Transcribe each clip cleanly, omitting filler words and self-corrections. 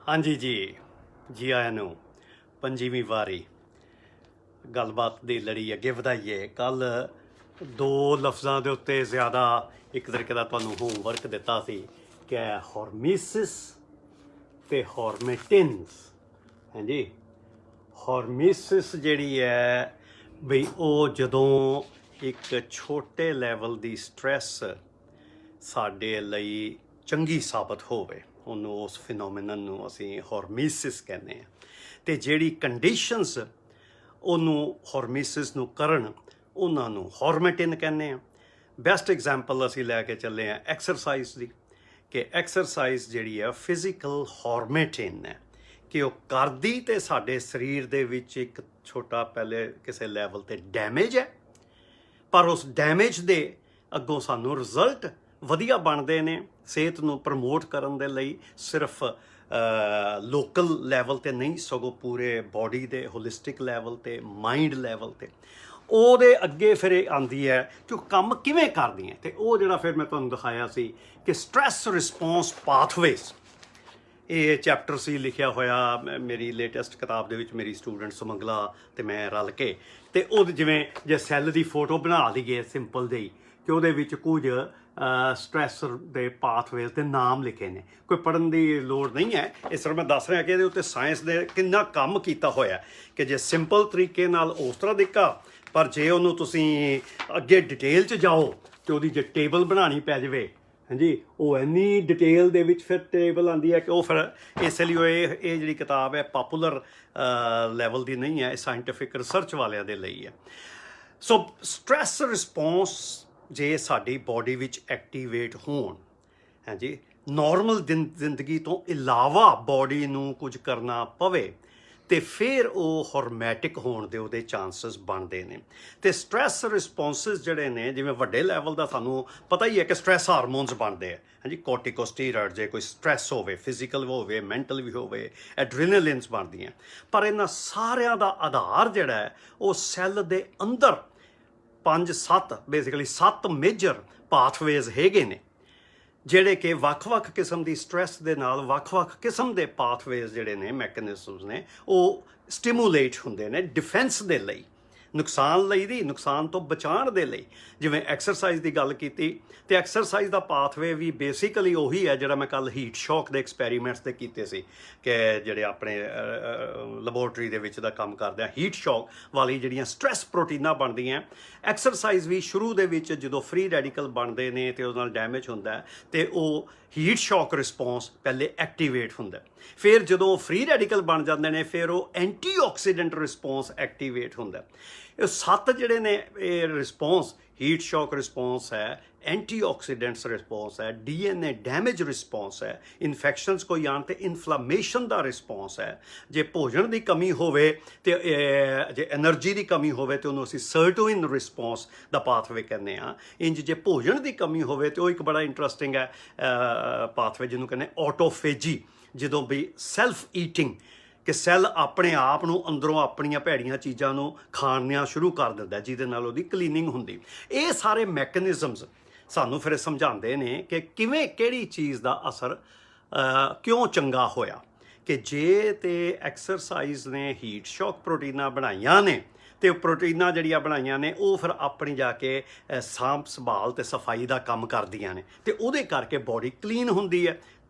ਹਾਂਜੀ ਜੀ ਆਇਆਂ ਨੂੰ ਪੰਜਵੀਂ ਵਾਰੀ ਗੱਲਬਾਤ ਦੀ ਲੜੀ ਅੱਗੇ ਵਧਾਈਏ। ਕੱਲ ਦੋ ਲਫ਼ਜ਼ਾਂ ਦੇ ਉੱਤੇ ਜ਼ਿਆਦਾ ਇੱਕ ਤਰੀਕੇ ਦਾ ਤੁਹਾਨੂੰ ਹੋਮਵਰਕ ਦਿੱਤਾ ਸੀ ਕਿ ਹੌਰਮੀਸਿਸ ਤੇ ਹੌਰਮੇਟਿਨਸ। ਹਾਂਜੀ, ਹੌਰਮੀਸਿਸ ਜਿਹੜੀ ਹੈ ਬਈ ਉਹ ਜਦੋਂ ਇੱਕ ਛੋਟੇ ਲੈਵਲ ਦੀ ਸਟ੍ਰੈਸ ਸਾਡੇ ਲਈ ਚੰਗੀ ਸਾਬਤ ਹੋਵੇ, ਉਹਨੂੰ ਉਸ ਫਿਨੋਮੀਨਨ ਨੂੰ ਅਸੀਂ ਹੌਰਮੀਸਿਸ ਕਹਿੰਦੇ ਹਾਂ। ਅਤੇ ਜਿਹੜੀ ਕੰਡੀਸ਼ਨਸ ਉਹਨੂੰ ਹੌਰਮੀਸਿਸ ਨੂੰ ਕਰਨ, ਉਹਨਾਂ ਨੂੰ ਹੌਰਮੇਟਿਨ ਕਹਿੰਦੇ ਹਾਂ। ਬੈਸਟ ਐਗਜ਼ਾਮਪਲ ਅਸੀਂ ਲੈ ਕੇ ਚੱਲੇ ਹਾਂ ਐਕਸਰਸਾਈਜ਼ ਦੀ, ਕਿ ਐਕਸਰਸਾਈਜ਼ ਜਿਹੜੀ ਹੈ ਫਿਜ਼ੀਕਲ ਹੌਰਮੇਟਿਨ ਹੈ, ਕਿ ਉਹ ਕਰਦੀ ਤੇ ਸਾਡੇ ਸਰੀਰ ਦੇ ਵਿੱਚ ਇੱਕ ਛੋਟਾ ਪਹਿਲੇ ਕਿਸੇ ਲੈਵਲ 'ਤੇ ਡੈਮੇਜ ਹੈ, ਪਰ ਉਸ ਡੈਮੇਜ ਦੇ ਅੱਗੋਂ ਸਾਨੂੰ ਰਿਜ਼ਲਟ ਵਧੀਆ ਬਣਦੇ ਨੇ। ਸਿਹਤ ਨੂੰ ਪ੍ਰਮੋਟ ਕਰਨ ਦੇ ਲਈ ਸਿਰਫ ਲੋਕਲ ਲੈਵਲ 'ਤੇ ਨਹੀਂ, ਸਗੋਂ ਪੂਰੇ ਬਾਡੀ ਦੇ ਹੋਲਿਸਟਿਕ ਲੈਵਲ 'ਤੇ, ਮਾਈਂਡ ਲੈਵਲ 'ਤੇ ਉਹਦੇ ਅੱਗੇ ਫਿਰ ਇਹ ਆਉਂਦੀ ਹੈ ਕਿ ਉਹ ਕੰਮ ਕਿਵੇਂ ਕਰਦੀਆਂ। ਅਤੇ ਉਹ ਜਿਹੜਾ ਫਿਰ ਮੈਂ ਤੁਹਾਨੂੰ ਦਿਖਾਇਆ ਸੀ ਕਿ ਸਟ੍ਰੈਸ ਰਿਸਪੌਂਸ ਪਾਥਵੇਜ਼, ਇਹ ਚੈਪਟਰ ਸੀ ਲਿਖਿਆ ਹੋਇਆ ਮੇਰੀ ਲੇਟੈਸਟ ਕਿਤਾਬ ਦੇ ਵਿੱਚ, ਮੇਰੀ ਸਟੂਡੈਂਟ ਸੁਮੰਗਲਾ ਅਤੇ ਮੈਂ ਰਲ ਕੇ। ਅਤੇ ਉਹ ਜਿਵੇਂ ਜੇ ਸੈੱਲ ਦੀ ਫੋਟੋ ਬਣਾ ਲਈਏ ਸਿੰਪਲ ਜਿਹੀ, ਕਿ ਉਹਦੇ ਵਿੱਚ ਕੁਝ ਸਟ੍ਰੈਸ ਦੇ ਪਾਥਵੇਜ਼ ਦੇ ਨਾਮ ਲਿਖੇ ਨੇ। ਕੋਈ ਪੜ੍ਹਨ ਦੀ ਲੋੜ ਨਹੀਂ ਹੈ, ਇਸ ਤਰ੍ਹਾਂ ਮੈਂ ਦੱਸ ਰਿਹਾ ਕਿ ਇਹਦੇ ਉੱਤੇ ਸਾਇੰਸ ਨੇ ਕਿੰਨਾ ਕੰਮ ਕੀਤਾ ਹੋਇਆ ਕਿ ਜੇ ਸਿੰਪਲ ਤਰੀਕੇ ਨਾਲ ਉਸ ਤਰ੍ਹਾਂ ਦਿਖਾ, ਪਰ ਜੇ ਉਹਨੂੰ ਤੁਸੀਂ ਅੱਗੇ ਡਿਟੇਲ 'ਚ ਜਾਓ ਅਤੇ ਉਹਦੀ ਜੇ ਟੇਬਲ ਬਣਾਉਣੀ ਪੈ ਜਾਵੇ, ਹਾਂਜੀ, ਉਹ ਇੰਨੀ ਡਿਟੇਲ ਦੇ ਵਿੱਚ ਫਿਰ ਟੇਬਲ ਆਉਂਦੀ ਹੈ ਕਿ ਉਹ ਫਿਰ ਇਸ ਲਈ ਇਹ ਜਿਹੜੀ ਕਿਤਾਬ ਹੈ ਪਾਪੂਲਰ ਲੈਵਲ ਦੀ ਨਹੀਂ ਹੈ, ਇਹ ਸਾਇੰਟੀਫਿਕ ਰਿਸਰਚ ਵਾਲਿਆਂ ਦੇ ਲਈ ਹੈ। ਸੋ ਸਟ੍ਰੈਸ ਰਿਸਪੌਂਸ ਜੇ ਸਾਡੀ ਬਾਡੀ ਵਿੱਚ ਐਕਟੀਵੇਟ ਹੋਣ, ਹਾਂਜੀ, ਨੋਰਮਲ ਜ਼ਿੰਦਗੀ ਤੋਂ ਇਲਾਵਾ ਬਾਡੀ ਨੂੰ ਕੁਝ ਕਰਨਾ ਪਵੇ, ਅਤੇ ਫਿਰ ਉਹ ਹੌਰਮੈਟਿਕ ਹੋਣ ਦੇ ਉਹਦੇ ਚਾਂਸਸ ਬਣਦੇ ਨੇ। ਅਤੇ ਸਟ੍ਰੈਸ ਰਿਸਪੌਂਸਿਸ ਜਿਹੜੇ ਨੇ, ਜਿਵੇਂ ਵੱਡੇ ਲੈਵਲ ਦਾ ਸਾਨੂੰ ਪਤਾ ਹੀ ਹੈ ਕਿ ਸਟ੍ਰੈਸ ਹਾਰਮੋਨਸ ਬਣਦੇ ਆ, ਹਾਂਜੀ, ਕੋਰਟੀਕੋਸਟੀਰੋਇਡ, ਜੇ ਕੋਈ ਸਟ੍ਰੈਸ ਹੋਵੇ, ਫਿਜ਼ੀਕਲ ਹੋਵੇ, ਮੈਂਟਲ ਵੀ ਹੋਵੇ, ਐਡਰੀਨਲਿਨਸ ਬਣਦੀਆਂ। ਪਰ ਇਹਨਾਂ ਸਾਰਿਆਂ ਦਾ ਆਧਾਰ ਜਿਹੜਾ ਹੈ ਉਹ ਸੈੱਲ ਦੇ ਅੰਦਰ 5-7 ਬੇਸਿਕਲੀ 7 ਮੇਜਰ ਪਾਥਵੇਜ਼ ਹੈਗੇ ਨੇ, ਜਿਹੜੇ ਕਿ ਵੱਖ-ਵੱਖ ਕਿਸਮ ਦੀ ਸਟ੍ਰੈਸ ਦੇ ਨਾਲ ਵੱਖ-ਵੱਖ ਕਿਸਮ ਦੇ ਪਾਥਵੇਜ਼ ਜਿਹੜੇ ਨੇ, ਮੈਕੈਨਿਜ਼ਮਸ ਨੇ, ਉਹ ਸਟਿਮੂਲੇਟ ਹੁੰਦੇ ਨੇ ਡਿਫੈਂਸ ਦੇ ਲਈ, ਨੁਕਸਾਨ ਲਈ ਦੀ, ਨੁਕਸਾਨ ਤੋਂ ਬਚਾਉਣ ਦੇ ਲਈ। ਜਿਵੇਂ ਐਕਸਰਸਾਈਜ਼ ਦੀ ਗੱਲ ਕੀਤੀ, ਅਤੇ ਐਕਸਰਸਾਈਜ਼ ਦਾ ਪਾਥਵੇ ਵੀ ਬੇਸਿਕਲੀ ਉਹੀ ਹੈ ਜਿਹੜਾ ਮੈਂ ਕੱਲ ਹੀਟ ਸ਼ੌਕ ਦੇ ਐਕਸਪੈਰੀਮੈਂਟਸ 'ਤੇ ਕੀਤੇ ਸੀ, ਕਿ ਜਿਹੜੇ ਆਪਣੇ ਲੈਬੋਰਟਰੀ ਦੇ ਵਿੱਚ ਦਾ ਕੰਮ ਕਰਦੇ ਆ, ਹੀਟ ਸ਼ੌਕ ਵਾਲੀ ਜਿਹੜੀਆਂ ਸਟ੍ਰੈਸ ਪ੍ਰੋਟੀਨਾਂ ਬਣਦੀਆਂ। ਐਕਸਰਸਾਈਜ਼ ਵੀ ਸ਼ੁਰੂ ਦੇ ਵਿੱਚ ਜਦੋਂ ਫ੍ਰੀ ਰੈਡੀਕਲ ਬਣਦੇ ਨੇ ਅਤੇ ਉਹਦੇ ਨਾਲ ਡੈਮੇਜ ਹੁੰਦਾ, ਅਤੇ ਉਹ ਹੀਟ ਸ਼ੌਕ ਰਿਸਪੌਂਸ ਪਹਿਲੇ ਐਕਟੀਵੇਟ ਹੁੰਦਾ। ਫਿਰ ਜਦੋਂ ਫ੍ਰੀ ਰੈਡੀਕਲ ਬਣ ਜਾਂਦੇ ਨੇ, ਫਿਰ ਉਹ ਐਂਟੀਆਕਸੀਡੈਂਟ ਰਿਸਪੌਂਸ ਐਕਟੀਵੇਟ ਹੁੰਦਾ। ਇਹ 7 ਜਿਹੜੇ ਨੇ ਇਹ ਰਿਸਪੌਂਸ, ਹੀਟ ਸ਼ੌਕ ਰਿਸਪੌਂਸ ਹੈ, ਐਂਟੀਆਕਸੀਡੈਂਟਸ ਰਿਸਪੌਂਸ ਹੈ, DNA ਡੈਮੇਜ ਰਿਸਪੌਂਸ ਹੈ, ਇਨਫੈਕਸ਼ਨਸ ਕੋਈ ਆਉਣ 'ਤੇ ਇਨਫਲਾਮੇਸ਼ਨ ਦਾ ਰਿਸਪੌਂਸ ਹੈ, ਜੇ ਭੋਜਨ ਦੀ ਕਮੀ ਹੋਵੇ ਅਤੇ ਜੇ ਐਨਰਜੀ ਦੀ ਕਮੀ ਹੋਵੇ ਤਾਂ ਉਹਨੂੰ ਅਸੀਂ ਸਰਟੋਇਨ ਰਿਸਪੌਂਸ ਦਾ ਪਾਥਵੇ ਕਹਿੰਦੇ ਹਾਂ। ਇੰਜ ਜੇ ਭੋਜਨ ਦੀ ਕਮੀ ਹੋਵੇ ਤਾਂ ਉਹ ਇੱਕ ਬੜਾ ਇੰਟਰਸਟਿੰਗ ਹੈ ਪਾਥਵੇ, ਜਿਹਨੂੰ ਕਹਿੰਦੇ ਆਟੋਫੇਜੀ, ਜਦੋਂ ਵੀ ਸੈਲਫ ਈਟਿੰਗ, ਕਿ ਸੈੱਲ ਆਪਣੇ ਆਪ ਨੂੰ ਅੰਦਰੋਂ ਆਪਣੀਆਂ ਭੈੜੀਆਂ ਚੀਜ਼ਾਂ ਨੂੰ ਖਾਣੀਆਂ ਸ਼ੁਰੂ ਕਰ ਦਿੰਦਾ, ਜਿਹਦੇ ਨਾਲ ਉਹਦੀ ਕਲੀਨਿੰਗ ਹੁੰਦੀ। ਇਹ ਸਾਰੇ ਮੈਕੈਨਿਜ਼ਮਸ ਸਾਨੂੰ ਫਿਰ ਸਮਝਾਉਂਦੇ ਨੇ ਕਿ ਕਿਵੇਂ ਕਿਹੜੀ ਚੀਜ਼ ਦਾ ਅਸਰ ਕਿਉਂ ਚੰਗਾ ਹੋਇਆ। ਕਿ ਜੇ ਤੇ ਐਕਸਰਸਾਈਜ਼ ਨੇ ਹੀਟ ਸ਼ੌਕ ਪ੍ਰੋਟੀਨਾਂ ਬਣਾਈਆਂ ਨੇ, ਅਤੇ ਉਹ ਪ੍ਰੋਟੀਨਾਂ ਜਿਹੜੀਆਂ ਬਣਾਈਆਂ ਨੇ ਉਹ ਫਿਰ ਆਪਣੀ ਜਾ ਕੇ ਸਾਂਭ ਸੰਭਾਲ ਅਤੇ ਸਫਾਈ ਦਾ ਕੰਮ ਕਰਦੀਆਂ ਨੇ, ਅਤੇ ਉਹਦੇ ਕਰਕੇ ਬਾਡੀ ਕਲੀਨ ਹੁੰਦੀ ਹੈ।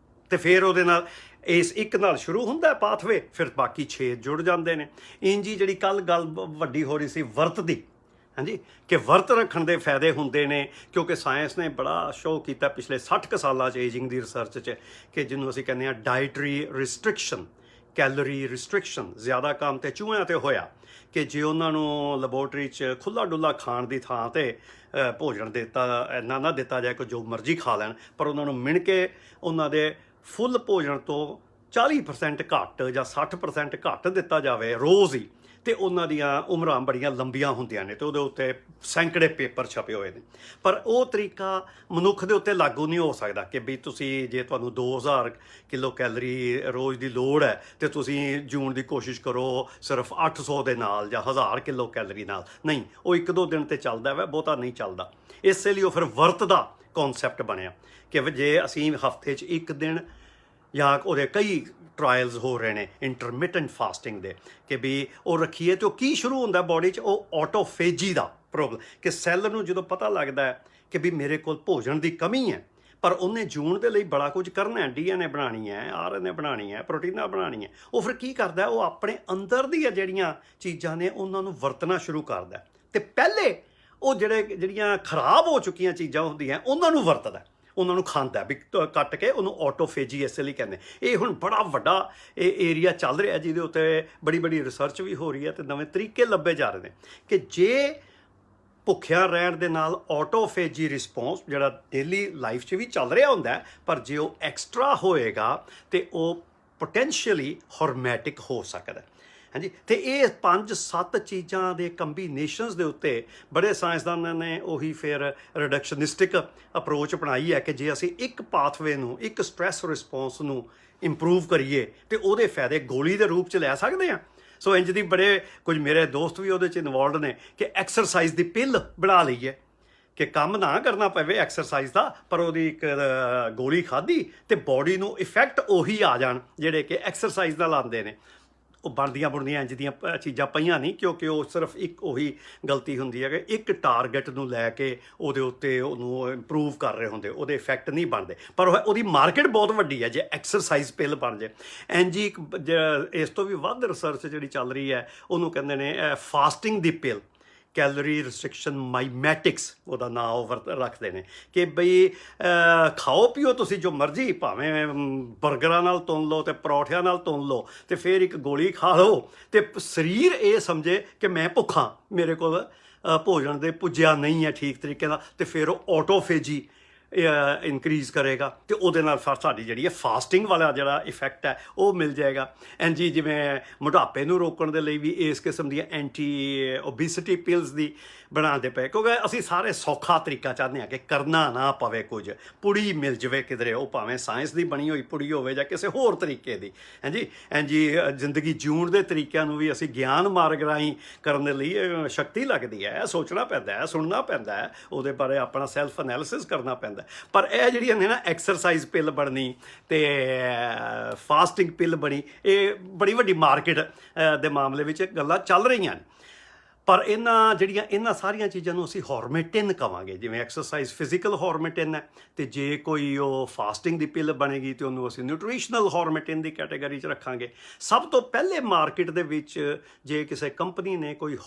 ਅਤੇ ਫਿਰ ਉਹਦੇ ਨਾਲ ਇਸ ਇੱਕ ਨਾਲ ਸ਼ੁਰੂ ਹੁੰਦਾ ਪਾਥਵੇ, ਫਿਰ ਬਾਕੀ 6 ਜੁੜ ਜਾਂਦੇ ਨੇ। ਇੰਝ ਹੀ ਜਿਹੜੀ ਕੱਲ੍ਹ ਗੱਲ ਵੱਡੀ ਹੋ ਰਹੀ ਸੀ ਵਰਤ ਦੀ, ਹਾਂਜੀ, ਕਿ ਵਰਤ ਰੱਖਣ ਦੇ ਫਾਇਦੇ ਹੁੰਦੇ ਨੇ, ਕਿਉਂਕਿ ਸਾਇੰਸ ਨੇ ਬੜਾ ਸ਼ੋਅ ਕੀਤਾ ਪਿਛਲੇ 60 ਕੁ ਸਾਲਾਂ 'ਚ ਏਜਿੰਗ ਦੀ ਰਿਸਰਚ 'ਚ, ਕਿ ਜਿਹਨੂੰ ਅਸੀਂ ਕਹਿੰਦੇ ਹਾਂ ਡਾਇਟਰੀ ਰਿਸਟ੍ਰਿਕਸ਼ਨ, ਕੈਲਰੀ ਰਿਸਟ੍ਰਿਕਸ਼ਨ। ਜ਼ਿਆਦਾ ਕੰਮ ਤੇ ਚੂਹਿਆਂ 'ਤੇ ਹੋਇਆ ਕਿ ਜੇ ਉਹਨਾਂ ਨੂੰ ਲੈਬੋਰਟਰੀ 'ਚ ਖੁੱਲ੍ਹਾ ਡੁੱਲਾ ਖਾਣ ਦੀ ਥਾਂ 'ਤੇ ਭੋਜਨ ਦਿੱਤਾ, ਇੰਨਾ ਨਾ ਦਿੱਤਾ ਜਾਏ ਕਿ ਜੋ ਮਰਜ਼ੀ ਖਾ ਲੈਣ, ਪਰ ਉਹਨਾਂ ਨੂੰ ਮਿਣ ਕੇ ਉਹਨਾਂ ਦੇ ਫੁੱਲ ਭੋਜਨ ਤੋਂ 40% ਘੱਟ ਜਾਂ 60% ਘੱਟ ਦਿੱਤਾ ਜਾਵੇ ਰੋਜ਼ ਹੀ, ਅਤੇ ਉਹਨਾਂ ਦੀਆਂ ਉਮਰਾਂ ਬੜੀਆਂ ਲੰਬੀਆਂ ਹੁੰਦੀਆਂ ਨੇ, ਅਤੇ ਉਹਦੇ ਉੱਤੇ ਸੈਂਕੜੇ ਪੇਪਰ ਛਪੇ ਹੋਏ ਨੇ। ਪਰ ਉਹ ਤਰੀਕਾ ਮਨੁੱਖ ਦੇ ਉੱਤੇ ਲਾਗੂ ਨਹੀਂ ਹੋ ਸਕਦਾ ਕਿ ਵੀ ਤੁਸੀਂ, ਜੇ ਤੁਹਾਨੂੰ 2000 ਕਿਲੋ ਕੈਲਰੀ ਰੋਜ਼ ਦੀ ਲੋੜ ਹੈ ਅਤੇ ਤੁਸੀਂ ਜੂਣ ਦੀ ਕੋਸ਼ਿਸ਼ ਕਰੋ ਸਿਰਫ 800 ਦੇ ਨਾਲ ਜਾਂ 1000 ਕਿਲੋ ਕੈਲਰੀ ਨਾਲ, ਨਹੀਂ, ਉਹ 1-2 ਦਿਨ 'ਤੇ ਚੱਲਦਾ ਵਾ, ਬਹੁਤਾ ਨਹੀਂ ਚੱਲਦਾ। ਇਸੇ ਲਈ ਉਹ ਫਿਰ ਵਰਤ ਦਾ ਕੌਨਸੈਪਟ ਬਣਿਆ ਕਿ ਜੇ ਅਸੀਂ ਹਫ਼ਤੇ 'ਚ ਇੱਕ ਦਿਨ ਜਾਂ ਉਹਦੇ ਕਈ ਟਰਾਇਲਸ ਹੋ ਰਹੇ ਨੇ ਇੰਟਰਮਿਟੈਂਟ ਫਾਸਟਿੰਗ ਦੇ, ਕਿ ਵੀ ਉਹ ਰੱਖੀਏ ਤੇ ਉਹ ਕੀ ਸ਼ੁਰੂ ਹੁੰਦਾ ਬੋਡੀ 'ਚ, ਉਹ ਆਟੋਫੇਜੀ ਦਾ ਪ੍ਰੋਬਲਮ, ਕਿ ਸੈੱਲ ਨੂੰ ਜਦੋਂ ਪਤਾ ਲੱਗਦਾ ਹੈ ਕਿ ਵੀ ਮੇਰੇ ਕੋਲ ਭੋਜਨ ਦੀ ਕਮੀ ਹੈ, ਪਰ ਉਹਨੇ ਜੂਣ ਦੇ ਲਈ ਬੜਾ ਕੁਝ ਕਰਨਾ ਹੈ, DNA ਬਣਾਉਣੀ ਹੈ, RNA ਬਣਾਉਣੀ ਹੈ, ਪ੍ਰੋਟੀਨਾਂ ਬਣਾਉਣੀ ਹੈ, ਉਹ ਫਿਰ ਕੀ ਕਰਦਾ, ਉਹ ਆਪਣੇ ਅੰਦਰ ਦੀਆਂ ਜਿਹੜੀਆਂ ਚੀਜ਼ਾਂ ਨੇ ਉਹਨਾਂ ਨੂੰ ਵਰਤਣਾ ਸ਼ੁਰੂ ਕਰਦਾ, ਤੇ ਪਹਿਲੇ ਉਹ ਜਿਹੜੀਆਂ ਖਰਾਬ ਹੋ ਚੁੱਕੀਆਂ ਚੀਜ਼ਾਂ ਹੁੰਦੀਆਂ ਉਹਨਾਂ ਨੂੰ ਵਰਤਦਾ, ਉਹਨਾਂ ਨੂੰ ਖਾਂਦਾ ਵੀ ਕੱਟ ਕੇ, ਉਹਨੂੰ ਆਟੋਫੇਜੀ ਇਸੇ ਲਈ ਕਹਿੰਦੇ। ਇਹ ਹੁਣ ਬੜਾ ਵੱਡਾ ਇਹ ਏਰੀਆ ਚੱਲ ਰਿਹਾ ਜਿਹਦੇ ਉੱਤੇ ਬੜੀ ਰਿਸਰਚ ਵੀ ਹੋ ਰਹੀ ਹੈ ਤੇ ਨਵੇਂ ਤਰੀਕੇ ਲੱਭੇ ਜਾ ਰਹੇ ਨੇ ਕਿ ਜੇ ਭੁੱਖਿਆ ਰਹਿਣ ਦੇ ਨਾਲ ਆਟੋਫੇਜੀ ਰਿਸਪੌਂਸ ਜਿਹੜਾ ਡੇਲੀ ਲਾਈਫ 'ਚ ਵੀ ਚੱਲ ਰਿਹਾ ਹੁੰਦਾ, ਪਰ ਜੇ ਉਹ ਐਕਸਟਰਾ ਹੋਏਗਾ ਤੇ ਉਹ ਪੋਟੈਂਸ਼ੀਅਲੀ ਹੌਰਮੈਟਿਕ ਹੋ ਸਕਦਾ। ਹਾਂਜੀ, ਤੇ ਇਹ 5-7 ਚੀਜ਼ਾਂ ਦੇ ਕੰਬੀਨੇਸ਼ਨਸ ਦੇ ਉੱਤੇ ਬੜੇ ਸਾਇੰਸਦਾਨਾਂ ਨੇ ਉਹੀ ਫਿਰ ਰਿਡਕਸ਼ਨਿਸਟਿਕ ਅਪਰੋਚ ਅਪਣਾਈ ਹੈ ਕਿ ਜੇ ਅਸੀਂ ਇੱਕ ਪਾਥਵੇ ਨੂੰ, ਇੱਕ ਸਟ੍ਰੈਸ ਰਿਸਪੌਂਸ ਨੂੰ ਇੰਪਰੂਵ ਕਰੀਏ ਤੇ ਉਹਦੇ ਫਾਇਦੇ ਗੋਲੀ ਦੇ ਰੂਪ 'ਚ ਲੈ ਸਕਦੇ ਹਾਂ। ਸੋ ਇੰਜ ਦੀ ਬੜੇ ਕੁਝ ਮੇਰੇ ਦੋਸਤ ਵੀ ਉਹਦੇ 'ਚ ਇਨਵੋਲਵਡ ਨੇ ਕਿ ਐਕਸਰਸਾਈਜ਼ ਦੀ ਪਿੱਲ ਬਣਾ ਲਈਏ ਕਿ ਕੰਮ ਨਾ ਕਰਨਾ ਪਵੇ ਐਕਸਰਸਾਈਜ਼ ਦਾ, ਪਰ ਉਹਦੀ ਇੱਕ ਗੋਲੀ ਖਾਧੀ ਤੇ ਬੋਡੀ ਨੂੰ ਇਫੈਕਟ ਉਹੀ ਆ ਜਾਣ ਜਿਹੜੇ ਕਿ ਐਕਸਰਸਾਈਜ਼ ਨਾਲ ਆਉਂਦੇ ਨੇ। ਉਹ ਬਣਦੀਆਂ ਬੁਣਦੀਆਂ ਇੰਜ ਦੀਆਂ ਚੀਜ਼ਾਂ ਪਈਆਂ ਨਹੀਂ, ਕਿਉਂਕਿ ਉਹ ਸਿਰਫ ਇੱਕ ਉਹੀ ਗਲਤੀ ਹੁੰਦੀ ਹੈ ਕਿ ਇੱਕ ਟਾਰਗੇਟ ਨੂੰ ਲੈ ਕੇ ਉਹਦੇ ਉੱਤੇ ਉਹਨੂੰ ਇੰਪਰੂਵ ਕਰ ਰਹੇ ਹੁੰਦੇ, ਉਹਦੇ ਇਫੈਕਟ ਨਹੀਂ ਬਣਦੇ, ਪਰ ਉਹਦੀ ਮਾਰਕੀਟ ਬਹੁਤ ਵੱਡੀ ਹੈ ਜੇ ਐਕਸਰਸਾਈਜ਼ ਪਿੱਲ ਬਣ ਜਾਏ। ਇੰਜ ਇੱਕ ਇਸ ਤੋਂ ਵੀ ਵੱਧ ਰਿਸਰਚ ਜਿਹੜੀ ਚੱਲ ਰਹੀ ਹੈ ਉਹਨੂੰ ਕਹਿੰਦੇ ਨੇ ਫਾਸਟਿੰਗ ਦੀ ਪਿੱਲ, ਕੈਲੋਰੀ ਰਿਸਟ੍ਰਿਕਸ਼ਨ ਮਾਈਮੈਟਿਕਸ ਉਹਦਾ ਨਾਂ ਉਹ ਰੱਖਦੇ ਨੇ ਕਿ ਬਈ ਖਾਓ ਪੀਓ ਤੁਸੀਂ ਜੋ ਮਰਜ਼ੀ, ਭਾਵੇਂ ਬਰਗਰਾਂ ਨਾਲ ਤੁੰਨ ਲਓ ਤੇ ਪਰੌਠਿਆਂ ਨਾਲ ਤੁੰਨ ਲਓ ਤੇ ਫਿਰ ਇੱਕ ਗੋਲੀ ਖਾ ਲਓ ਤੇ ਸਰੀਰ ਇਹ ਸਮਝੇ ਕਿ ਮੈਂ ਭੁੱਖਾ, ਮੇਰੇ ਕੋਲ ਭੋਜਨ ਦੇ ਪੁੱਜਿਆ ਨਹੀਂ ਹੈ ਠੀਕ ਤਰੀਕੇ ਨਾਲ, ਤੇ ਫਿਰ ਉਹ ਆਟੋਫੇਜੀ ਇਨਕਰੀਜ਼ ਕਰੇਗਾ ਤੇ ਉਹਦੇ ਨਾਲ ਫਿਰ ਸਾਡੀ ਜਿਹੜੀ ਹੈ ਫਾਸਟਿੰਗ ਵਾਲਾ ਜਿਹੜਾ ਇਫੈਕਟ ਹੈ ਉਹ ਮਿਲ ਜਾਏਗਾ। ਐਂਡ ਜੀ ਜਿਵੇਂ ਮੋਟਾਪੇ ਨੂੰ ਰੋਕਣ ਦੇ ਲਈ ਵੀ ਇਸ ਕਿਸਮ ਦੀਆਂ ਐਂਟੀ ਓਬਿਸਿਟੀ ਪਿਲਸ ਦੀ ਬਣਾਉਂਦੇ ਪਏ, ਕਿਉਂਕਿ ਅਸੀਂ ਸਾਰੇ ਸੌਖਾ ਤਰੀਕਾ ਚਾਹੁੰਦੇ ਹਾਂ ਕਿ ਕਰਨਾ ਨਾ ਪਵੇ ਕੁਝ, ਪੁੜੀ ਮਿਲ ਜਾਵੇ ਕਿਧਰੇ, ਉਹ ਭਾਵੇਂ ਸਾਇੰਸ ਦੀ ਬਣੀ ਹੋਈ ਪੁੜੀ ਹੋਵੇ ਜਾਂ ਕਿਸੇ ਹੋਰ ਤਰੀਕੇ ਦੀ। ਹਾਂਜੀ, ਜੀ ਜ਼ਿੰਦਗੀ ਜਿਉਣ ਦੇ ਤਰੀਕਿਆਂ ਨੂੰ ਵੀ ਅਸੀਂ ਗਿਆਨ ਮਾਰਗ ਰਾਹੀਂ ਕਰਨ ਦੇ ਲਈ ਸ਼ਕਤੀ ਲੱਗਦੀ ਹੈ, ਸੋਚਣਾ ਪੈਂਦਾ ਹੈ, ਸੁਣਨਾ ਪੈਂਦਾ ਹੈ, ਉਹਦੇ ਬਾਰੇ ਆਪਣਾ ਸੈਲਫ ਐਨਾਲਿਸਿਸ ਕਰਨਾ ਪੈਂਦਾ। ਪਰ ਇਹ ਜਿਹੜੀਆਂ ਨੇ ਨਾ ਐਕਸਰਸਾਈਜ਼ ਪਿੱਲ ਬਣਨੀ ਤੇ ਫਾਸਟਿੰਗ ਪਿੱਲ ਬਣੀ, ਇਹ ਬੜੀ ਵੱਡੀ ਮਾਰਕੀਟ ਦੇ ਮਾਮਲੇ ਵਿੱਚ ਗੱਲਾਂ ਚੱਲ ਰਹੀਆਂ ਨੇ। ਪਰ ਇਹਨਾਂ ਸਾਰੀਆਂ ਚੀਜ਼ਾਂ ਨੂੰ ਅਸੀਂ ਹੌਰਮੇਟਿਨ ਕਵਾਂਗੇ, ਜਿਵੇਂ ਐਕਸਰਸਾਈਜ਼ ਫਿਜ਼ੀਕਲ ਹੌਰਮੇਟਿਨ ਹੈ, ਤੇ ਜੇ ਕੋਈ ਉਹ ਫਾਸਟਿੰਗ ਦੀ ਪਿੱਲ ਬਣੇਗੀ ਤੇ ਉਹਨੂੰ ਅਸੀਂ ਨਿਊਟ੍ਰੀਸ਼ਨਲ ਹੌਰਮੇਟਿਨ ਦੀ ਕੈਟੇਗਰੀ 'ਚ ਰੱਖਾਂਗੇ। ਸਭ ਤੋਂ ਪਹਿਲੇ ਮਾਰਕੀਟ ਦੇ ਵਿੱਚ ਜੇ ਕਿਸੇ ਕੰਪਨੀ ਨੇ ਕੋਈ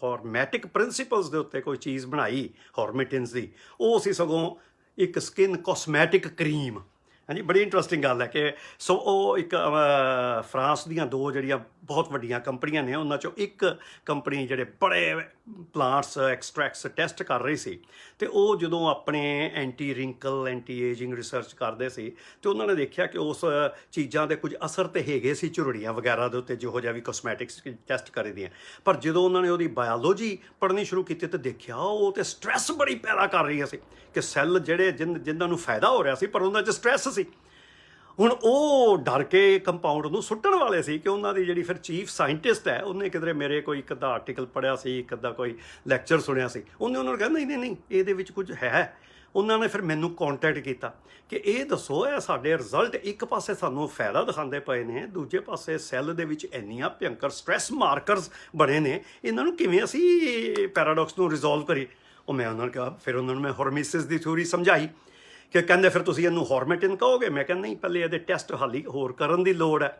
ਹੌਰਮੈਟਿਕ ਪ੍ਰਿੰਸੀਪਲਸ ਦੇ ਉੱਤੇ ਕੋਈ ਚੀਜ਼ ਬਣਾਈ ਹੌਰਮੇਟਿਨਸ ਦੀ, ਉਹ ਸੀ ਸਗੋਂ ਇੱਕ ਸਕਿਨ ਕੋਸਮੈਟਿਕ ਕਰੀਮ। ਹਾਂਜੀ, ਬੜੀ ਇੰਟਰਸਟਿੰਗ ਗੱਲ ਹੈ ਕਿ ਸੋ ਉਹ ਇੱਕ ਫਰਾਂਸ ਦੀਆਂ 2 ਜਿਹੜੀਆਂ ਬਹੁਤ ਵੱਡੀਆਂ ਕੰਪਨੀਆਂ ਨੇ, ਉਹਨਾਂ 'ਚੋਂ ਇੱਕ ਕੰਪਨੀ ਜਿਹੜੇ ਬੜੇ ਪਲਾਂਟਸ ਐਕਸਟ੍ਰੈਕਟਸ ਟੈਸਟ ਕਰ ਰਹੀ ਸੀ, ਤੇ ਉਹ ਜਦੋਂ ਆਪਣੇ anti wrinkle anti ageing research ਕਰਦੇ ਸੀ ਤੇ ਉਹਨਾਂ ਨੇ ਦੇਖਿਆ ਕਿ ਉਸ ਚੀਜ਼ਾਂ ਦੇ ਕੁਝ ਅਸਰ ਤੇ ਹੈਗੇ ਸੀ ਝੁਰੜੀਆਂ ਵਗੈਰਾ ਦੇ ਉੱਤੇ, ਜਿਹੋ ਜਿਹਾ ਵੀ ਕੋਸਮੈਟਿਕਸ ਟੈਸਟ ਕਰੀ ਦੀਆਂ, ਪਰ ਜਦੋਂ ਉਹਨਾਂ ਨੇ ਉਹਦੀ ਬਾਇਓਲੋਜੀ ਪੜ੍ਹਨੀ ਸ਼ੁਰੂ ਕੀਤੀ ਤੇ ਦੇਖਿਆ ਉਹ ਤੇ ਸਟ੍ਰੈਸ ਬੜੀ ਪੈਦਾ ਕਰ ਰਹੀਆਂ ਸੀ ਕਿ ਸੈੱਲ ਜਿਹੜੇ ਜਿਨ੍ਹਾਂ ਨੂੰ ਫਾਇਦਾ ਹੋ ਰਿਹਾ ਸੀ ਪਰ ਉਹਨਾਂ 'ਚ ਸਟ੍ਰੈਸ ਸੀ। ਹੁਣ ਉਹ ਡਰ ਕੇ ਕੰਪਾਊਂਡ ਨੂੰ ਸੁੱਟਣ ਵਾਲੇ ਸੀ ਕਿ ਉਹਨਾਂ ਦੀ ਜਿਹੜੀ ਫਿਰ ਚੀਫ ਸਾਇੰਟਿਸਟ ਹੈ, ਉਹਨੇ ਕਿਧਰੇ ਮੇਰੇ ਕੋਈ ਇੱਕ ਅੱਧਾ ਆਰਟੀਕਲ ਪੜ੍ਹਿਆ ਸੀ, ਇੱਕ ਅੱਧਾ ਕੋਈ ਲੈਕਚਰ ਸੁਣਿਆ ਸੀ, ਉਹਨੇ ਉਹਨਾਂ ਨੂੰ ਕਿਹਾ ਨਹੀਂ ਇਹਦੇ ਵਿੱਚ ਕੁਝ ਹੈ। ਉਹਨਾਂ ਨੇ ਫਿਰ ਮੈਨੂੰ ਕੰਟੈਕਟ ਕੀਤਾ ਕਿ ਇਹ ਦੱਸੋ, ਇਹ ਸਾਡੇ ਰਿਜ਼ਲਟ ਇੱਕ ਪਾਸੇ ਸਾਨੂੰ ਫਾਇਦਾ ਦਿਖਾਉਂਦੇ ਪਏ ਨੇ, ਦੂਜੇ ਪਾਸੇ ਸੈੱਲ ਦੇ ਵਿੱਚ ਇੰਨੀਆਂ ਭਿਅੰਕਰ ਸਟ੍ਰੈਸ ਮਾਰਕਰਸ ਬਣੇ ਨੇ, ਇਹਨਾਂ ਨੂੰ ਕਿਵੇਂ ਅਸੀਂ ਪੈਰਾਡੌਕਸ ਨੂੰ ਰਿਜ਼ੋਲਵ ਕਰੀਏ। ਉਹ ਮੈਂ ਉਹਨਾਂ ਨੂੰ ਕਿਹਾ, ਫਿਰ ਉਹਨਾਂ ਨੂੰ ਮੈਂ ਹੌਰਮੇਸਿਸ ਦੀ ਥਿਊਰੀ ਸਮਝਾਈ ਕਿ ਕਹਿੰਦੇ ਫਿਰ ਤੁਸੀਂ ਇਹਨੂੰ ਹੌਰਮੇਟਿਨ ਕਹੋਗੇ। ਮੈਂ ਕਹਿੰਦਾ ਨਹੀਂ, ਪਹਿਲੇ ਇਹਦੇ ਟੈਸਟ ਹਾਲੀ ਹੋਰ ਕਰਨ ਦੀ ਲੋੜ ਹੈ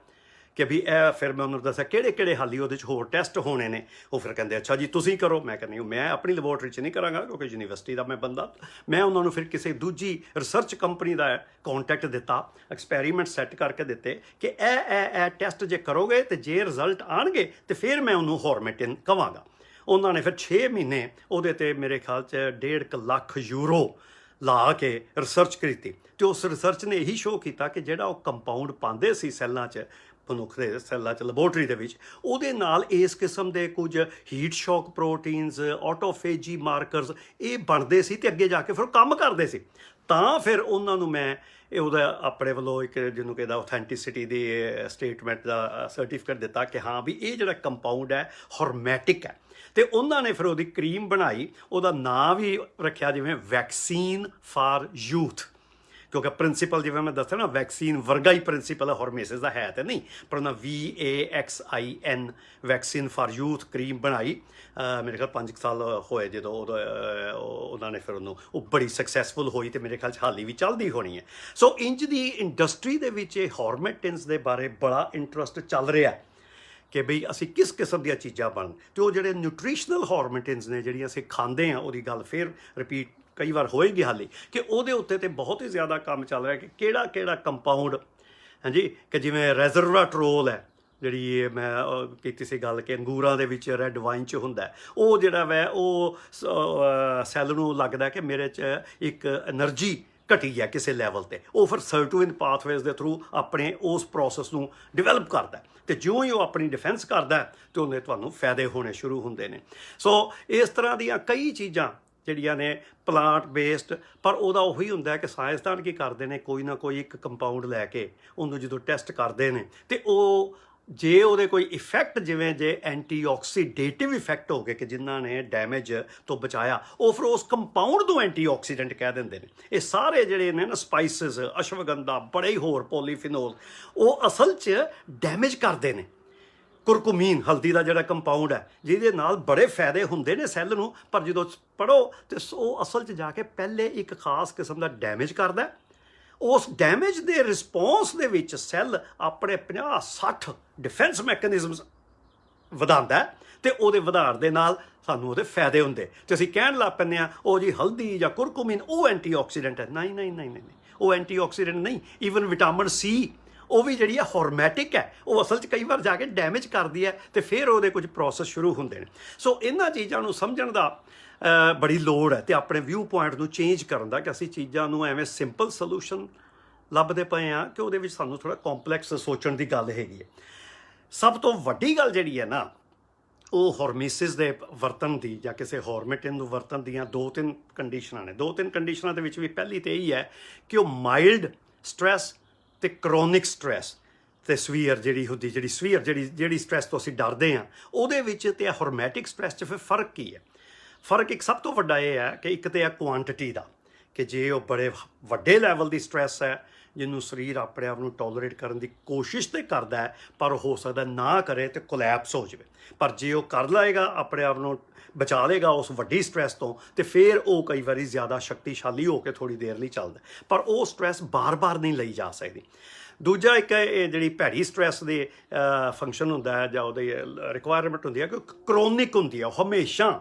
ਕਿ ਵੀ ਇਹ, ਫਿਰ ਮੈਂ ਉਹਨਾਂ ਨੂੰ ਦੱਸਿਆ ਕਿਹੜੇ ਹਾਲੀ ਉਹਦੇ 'ਚ ਹੋਰ ਟੈਸਟ ਹੋਣੇ ਨੇ। ਉਹ ਫਿਰ ਕਹਿੰਦੇ ਅੱਛਾ ਜੀ ਤੁਸੀਂ ਕਰੋ। ਮੈਂ ਕਹਿੰਦੀ ਮੈਂ ਆਪਣੀ ਲੈਬੋਰਟਰੀ 'ਚ ਨਹੀਂ ਕਰਾਂਗਾ ਕਿਉਂਕਿ ਯੂਨੀਵਰਸਿਟੀ ਦਾ ਮੈਂ ਬੰਦਾ। ਮੈਂ ਉਹਨਾਂ ਨੂੰ ਫਿਰ ਕਿਸੇ ਦੂਜੀ ਰਿਸਰਚ ਕੰਪਨੀ ਦਾ ਕੰਟੈਕਟ ਦਿੱਤਾ, ਐਕਸਪੈਰੀਮੈਂਟ ਸੈੱਟ ਕਰਕੇ ਦਿੱਤੇ ਕਿ ਇਹ ਟੈਸਟ ਜੇ ਕਰੋਗੇ ਤੇ ਜੇ ਰਿਜ਼ਲਟ ਆਉਣਗੇ ਤੇ ਫਿਰ ਮੈਂ ਉਹਨੂੰ ਹੌਰਮੇਟਿਨ ਕਵਾਂਗਾ। ਉਹਨਾਂ ਨੇ ਫਿਰ 6 ਮਹੀਨੇ ਉਹਦੇ 'ਤੇ ਮੇਰੇ ਖਿਆਲ 'ਚ 1.5 ਲੱਖ ਯੂਰੋ ਲਾ ਕੇ ਰਿਸਰਚ ਕੀਤੀ, ਤੇ ਉਸ ਰਿਸਰਚ ਨੇ ਇਹੀ ਸ਼ੋਅ ਕੀਤਾ ਕਿ ਜਿਹੜਾ ਉਹ ਕੰਪਾਊਂਡ ਪਾਉਂਦੇ ਸੀ ਸੈੱਲਾਂ 'ਚ, ਮਨੁੱਖ ਦੇ ਸੈੱਲਾਂ 'ਚ ਲੈਬੋਰਟਰੀ ਦੇ ਵਿੱਚ, ਉਹਦੇ ਨਾਲ ਇਸ ਕਿਸਮ ਦੇ ਕੁਝ ਹੀਟ ਸ਼ੌਕ ਪ੍ਰੋਟੀਨਸ, ਆਟੋਫੇਜੀ ਮਾਰਕਰਸ ਇਹ ਬਣਦੇ ਸੀ ਤੇ ਅੱਗੇ ਜਾ ਕੇ ਫਿਰ ਕੰਮ ਕਰਦੇ ਸੀ। ਤਾਂ ਫਿਰ ਉਹਨਾਂ ਨੂੰ ਮੈਂ ਉਹਦਾ ਆਪਣੇ ਵੱਲੋਂ ਇੱਕ ਜਿਹਨੂੰ ਕਹਿੰਦਾ ਆਥੈਂਟਿਸਿਟੀ ਦੀ ਸਟੇਟਮੈਂਟ ਦਾ ਸਰਟੀਫਿਕੇਟ ਦਿੱਤਾ ਕਿ ਹਾਂ ਵੀ ਇਹ ਜਿਹੜਾ ਕੰਪਾਊਂਡ ਹੈ ਹੌਰਮੈਟਿਕ ਹੈ। ਤੇ ਉਹਨਾਂ ਨੇ ਫਿਰ ਉਹਦੀ ਕਰੀਮ ਬਣਾਈ, ਉਹਦਾ ਨਾਂ ਵੀ ਰੱਖਿਆ ਜਿਵੇਂ ਵੈਕਸੀਨ ਫਾਰ ਯੂਥ, ਕਿਉਂਕਿ ਪ੍ਰਿੰਸੀਪਲ ਜਿਵੇਂ ਮੈਂ ਦੱਸਿਆ ਨਾ ਵੈਕਸੀਨ ਵਰਗਾ ਹੀ ਪ੍ਰਿੰਸੀਪਲ ਹੈ, ਹੌਰਮੇਸਿਸ ਦਾ ਹੈ ਤੇ ਨਹੀਂ, ਪਰ ਉਹਨਾਂ VAXIN vaccine for youth cream ਬਣਾਈ। ਮੇਰੇ ਖਿਆਲ 5 ਸਾਲ ਹੋਏ ਜਦੋਂ ਉਹਨਾਂ ਨੇ ਫਿਰ ਉਹਨੂੰ, ਉਹ ਬੜੀ ਸਕਸੈਸਫੁਲ ਹੋਈ ਤੇ ਮੇਰੇ ਖਿਆਲ 'ਚ ਹਾਲੀ ਵੀ ਚੱਲਦੀ ਹੋਣੀ ਹੈ। ਸੋ ਇੰਜ ਦੀ ਇੰਡਸਟਰੀ ਦੇ ਵਿੱਚ ਇਹ ਹੌਰਮੇਟਿਨਸ ਦੇ ਬਾਰੇ ਬੜਾ ਇੰਟਰਸਟ ਚੱਲ ਰਿਹਾ ਕਿ ਬਈ ਅਸੀਂ ਕਿਸ ਕਿਸਮ ਦੀਆਂ ਚੀਜ਼ਾਂ ਬਣਨ, ਅਤੇ ਉਹ ਜਿਹੜੇ ਨਿਊਟ੍ਰੀਸ਼ਨਲ ਹੌਰਮੇਟਿਨਸ ਨੇ ਜਿਹੜੀਆਂ ਅਸੀਂ ਖਾਂਦੇ ਹਾਂ, ਉਹਦੀ ਗੱਲ ਫਿਰ ਰਿਪੀਟ ਕਈ ਵਾਰ ਹੋਏਗੀ ਹਾਲੀ, ਕਿ ਉਹਦੇ ਉੱਤੇ ਤੇ ਬਹੁਤ ਹੀ ਜ਼ਿਆਦਾ ਕੰਮ ਚੱਲ ਰਿਹਾ ਕਿ ਕਿਹੜਾ ਕਿਹੜਾ ਕੰਪਾਊਂਡ, ਹਾਂਜੀ, ਕਿ ਜਿਵੇਂ ਰੈਜ਼ਰਵਾਟਰੋਲ ਹੈ, ਜਿਹੜੀ ਮੈਂ ਕੀਤੀ ਸੀ ਗੱਲ ਕਿ ਅੰਗੂਰਾਂ ਦੇ ਵਿੱਚ ਰੈੱਡ ਵਾਈਨ 'ਚ ਹੁੰਦਾ, ਉਹ ਜਿਹੜਾ ਵੈ ਉਹ ਸੈੱਲ ਨੂੰ ਲੱਗਦਾ ਕਿ ਮੇਰੇ 'ਚ ਇੱਕ ਐਨਰਜੀ ਘਟੀ ਹੈ ਕਿਸੇ ਲੈਵਲ 'ਤੇ, ਉਹ ਫਿਰ ਸਰਟੂਇਨ ਪਾਥਵੇਜ਼ ਦੇ ਥਰੂ ਆਪਣੇ ਉਸ ਪ੍ਰੋਸੈਸ ਨੂੰ ਡਿਵੈਲਪ ਕਰਦਾ, ਅਤੇ ਜਿਉਂ ਹੀ ਉਹ ਆਪਣੀ ਡਿਫੈਂਸ ਕਰਦਾ ਅਤੇ ਉਹਦੇ ਤੁਹਾਨੂੰ ਫਾਇਦੇ ਹੋਣੇ ਸ਼ੁਰੂ ਹੁੰਦੇ ਨੇ। ਸੋ ਇਸ ਤਰ੍ਹਾਂ ਦੀਆਂ ਕਈ ਚੀਜ਼ਾਂ ਜਿਹੜੀਆਂ ਨੇ ਪਲਾਂਟ ਬੇਸਡ, ਪਰ ਉਹਦਾ ਉਹੀ ਹੁੰਦਾ ਕਿ ਸਾਇੰਸਦਾਨ ਕੀ ਕਰਦੇ ਨੇ, ਕੋਈ ਨਾ ਕੋਈ ਇੱਕ ਕੰਪਾਊਂਡ ਲੈ ਕੇ ਉਹਨੂੰ ਜਦੋਂ ਟੈਸਟ ਕਰਦੇ ਨੇ ਅਤੇ ਉਹ ਜੇ ਉਹਦੇ ਕੋਈ ਇਫੈਕਟ, ਜਿਵੇਂ ਜੇ ਐਂਟੀਆਕਸੀਡੇਟਿਵ ਇਫੈਕਟ ਹੋ ਗਏ ਕਿ ਜਿਨ੍ਹਾਂ ਨੇ ਡੈਮੇਜ ਤੋਂ ਬਚਾਇਆ, ਉਹ ਫਿਰ ਉਸ ਕੰਪਾਊਂਡ ਨੂੰ ਐਂਟੀਆਕਸੀਡੈਂਟ ਕਹਿ ਦਿੰਦੇ ਨੇ। ਇਹ ਸਾਰੇ ਜਿਹੜੇ ਨੇ ਨਾ ਸਪਾਈਸਿਸ, ਅਸ਼ਵਗੰਧਾ, ਬੜੇ ਹੀ ਹੋਰ ਪੋਲੀਫਿਨੋਲ, ਉਹ ਅਸਲ 'ਚ ਡੈਮੇਜ ਕਰਦੇ ਨੇ। ਕੁਰਕੁਮੀਨ, ਹਲਦੀ ਦਾ ਜਿਹੜਾ ਕੰਪਾਊਂਡ ਹੈ, ਜਿਹਦੇ ਨਾਲ ਬੜੇ ਫਾਇਦੇ ਹੁੰਦੇ ਨੇ ਸੈੱਲ ਨੂੰ, ਪਰ ਜਦੋਂ ਪੜ੍ਹੋ ਤਾਂ ਉਹ ਅਸਲ 'ਚ ਜਾ ਕੇ ਪਹਿਲੇ ਇੱਕ ਖਾਸ ਕਿਸਮ ਦਾ ਡੈਮੇਜ ਕਰਦਾ। ਉਸ ਡੈਮੇਜ ਦੇ ਰਿਸਪੌਂਸ ਦੇ ਵਿੱਚ ਸੈੱਲ ਆਪਣੇ 50-60 ਡਿਫੈਂਸ ਮੈਕੈਨਿਜ਼ਮਸ ਵਧਾਉਂਦਾ, ਅਤੇ ਉਹਦੇ ਵਧਾਉਣ ਦੇ ਨਾਲ ਸਾਨੂੰ ਉਹਦੇ ਫਾਇਦੇ ਹੁੰਦੇ, ਅਤੇ ਅਸੀਂ ਕਹਿਣ ਲੱਗ ਪੈਂਦੇ ਹਾਂ ਉਹ ਜੀ ਹਲਦੀ ਜਾਂ ਕੁਰਕੁਮੀਨ ਉਹ ਐਂਟੀਆਕਸੀਡੈਂਟ ਹੈ। ਨਹੀਂ ਨਹੀਂ ਨਹੀਂ ਨਹੀਂ, ਉਹ ਐਂਟੀਆਕਸੀਡੈਂਟ ਨਹੀਂ। ਈਵਨ ਵਿਟਾਮਿਨ C, ਉਹ ਵੀ ਜਿਹੜੀ ਹੈ ਹੌਰਮੈਟਿਕ ਹੈ, ਉਹ ਅਸਲ 'ਚ ਕਈ ਵਾਰ ਜਾ ਕੇ ਡੈਮੇਜ ਕਰਦੀ ਹੈ, ਅਤੇ ਫਿਰ ਉਹਦੇ ਕੁਝ ਪ੍ਰੋਸੈਸ ਸ਼ੁਰੂ ਹੁੰਦੇ ਨੇ। ਸੋ ਇਹਨਾਂ ਚੀਜ਼ਾਂ ਨੂੰ ਸਮਝਣ ਦਾ ਬੜੀ ਲੋੜ ਹੈ, ਅਤੇ ਆਪਣੇ ਵਿਊ ਪੁਆਇੰਟ ਨੂੰ ਚੇਂਜ ਕਰਨ ਦਾ, ਕਿ ਅਸੀਂ ਚੀਜ਼ਾਂ ਨੂੰ ਐਵੇਂ ਸਿੰਪਲ ਸੋਲੂਸ਼ਨ ਲੱਭਦੇ ਪਏ ਹਾਂ ਕਿ ਉਹਦੇ ਵਿੱਚ ਸਾਨੂੰ ਥੋੜ੍ਹਾ ਕੰਪਲੈਕਸ ਸੋਚਣ ਦੀ ਗੱਲ ਹੈਗੀ ਹੈ। ਸਭ ਤੋਂ ਵੱਡੀ ਗੱਲ ਜਿਹੜੀ ਹੈ ਨਾ, ਉਹ ਹੌਰਮੇਸਿਸ ਦੇ ਵਰਤਣ ਦੀ ਜਾਂ ਕਿਸੇ ਹੌਰਮੇਟਿਨ ਨੂੰ ਵਰਤਣ ਦੀਆਂ 2-3 ਕੰਡੀਸ਼ਨਾਂ ਨੇ। 2-3 ਕੰਡੀਸ਼ਨਾਂ ਦੇ ਵਿੱਚ ਵੀ ਪਹਿਲੀ ਤਾਂ ਇਹੀ ਹੈ ਕਿ ਉਹ ਮਾਈਲਡ ਸਟ੍ਰੈਸ ਅਤੇ ਕਰੋਨਿਕ ਸਟ੍ਰੈਸ ਅਤੇ ਸਵੀਅਰ ਜਿਹੜੀ ਹੁੰਦੀ, ਜਿਹੜੀ ਸਟ੍ਰੈਸ ਤੋਂ ਅਸੀਂ ਡਰਦੇ ਹਾਂ, ਉਹਦੇ ਵਿੱਚ ਅਤੇ ਹੌਰਮੈਟਿਕ ਸਟ੍ਰੈਸ 'ਚ ਫਿਰ ਫ਼ਰਕ ਕੀ ਹੈ? ਫ਼ਰਕ ਇੱਕ ਸਭ ਤੋਂ ਵੱਡਾ ਇਹ ਹੈ ਕਿ ਇੱਕ ਤਾਂ ਹੈ ਕੁਆਂਟਿਟੀ ਦਾ, ਕਿ ਜੇ ਉਹ ਬੜੇ ਵੱਡੇ ਲੈਵਲ ਦੀ ਸਟ੍ਰੈਸ ਹੈ ਜਿਹਨੂੰ ਸਰੀਰ ਆਪਣੇ ਆਪ ਨੂੰ ਟੋਲਰੇਟ ਕਰਨ ਦੀ ਕੋਸ਼ਿਸ਼ ਤਾਂ ਕਰਦਾ ਹੈ, ਪਰ ਹੋ ਸਕਦਾ ਨਾ ਕਰੇ ਅਤੇ ਕੋਲੈਪਸ ਹੋ ਜਾਵੇ। ਪਰ ਜੇ ਉਹ ਕਰ ਲਏਗਾ, ਆਪਣੇ ਆਪ ਨੂੰ ਬਚਾ ਲਏਗਾ ਉਸ ਵੱਡੀ ਸਟ੍ਰੈਸ ਤੋਂ, ਅਤੇ ਫਿਰ ਉਹ ਕਈ ਵਾਰੀ ਜ਼ਿਆਦਾ ਸ਼ਕਤੀਸ਼ਾਲੀ ਹੋ ਕੇ ਥੋੜ੍ਹੀ ਦੇਰ ਲਈ ਚੱਲਦਾ, ਪਰ ਉਹ ਸਟ੍ਰੈਸ ਬਾਰ-ਬਾਰ ਨਹੀਂ ਲਈ ਜਾ ਸਕਦੀ। ਦੂਜਾ ਇੱਕ ਇਹ ਜਿਹੜੀ ਭੈੜੀ ਸਟ੍ਰੈਸ ਦੇ ਫੰਕਸ਼ਨ ਹੁੰਦਾ ਹੈ ਜਾਂ ਉਹਦੀ ਰਿਕੁਆਇਰਮੈਂਟ ਹੁੰਦੀ ਹੈ ਕਿ ਕਰੋਨਿਕ ਹੁੰਦੀ ਹੈ, ਉਹ ਹਮੇਸ਼ਾ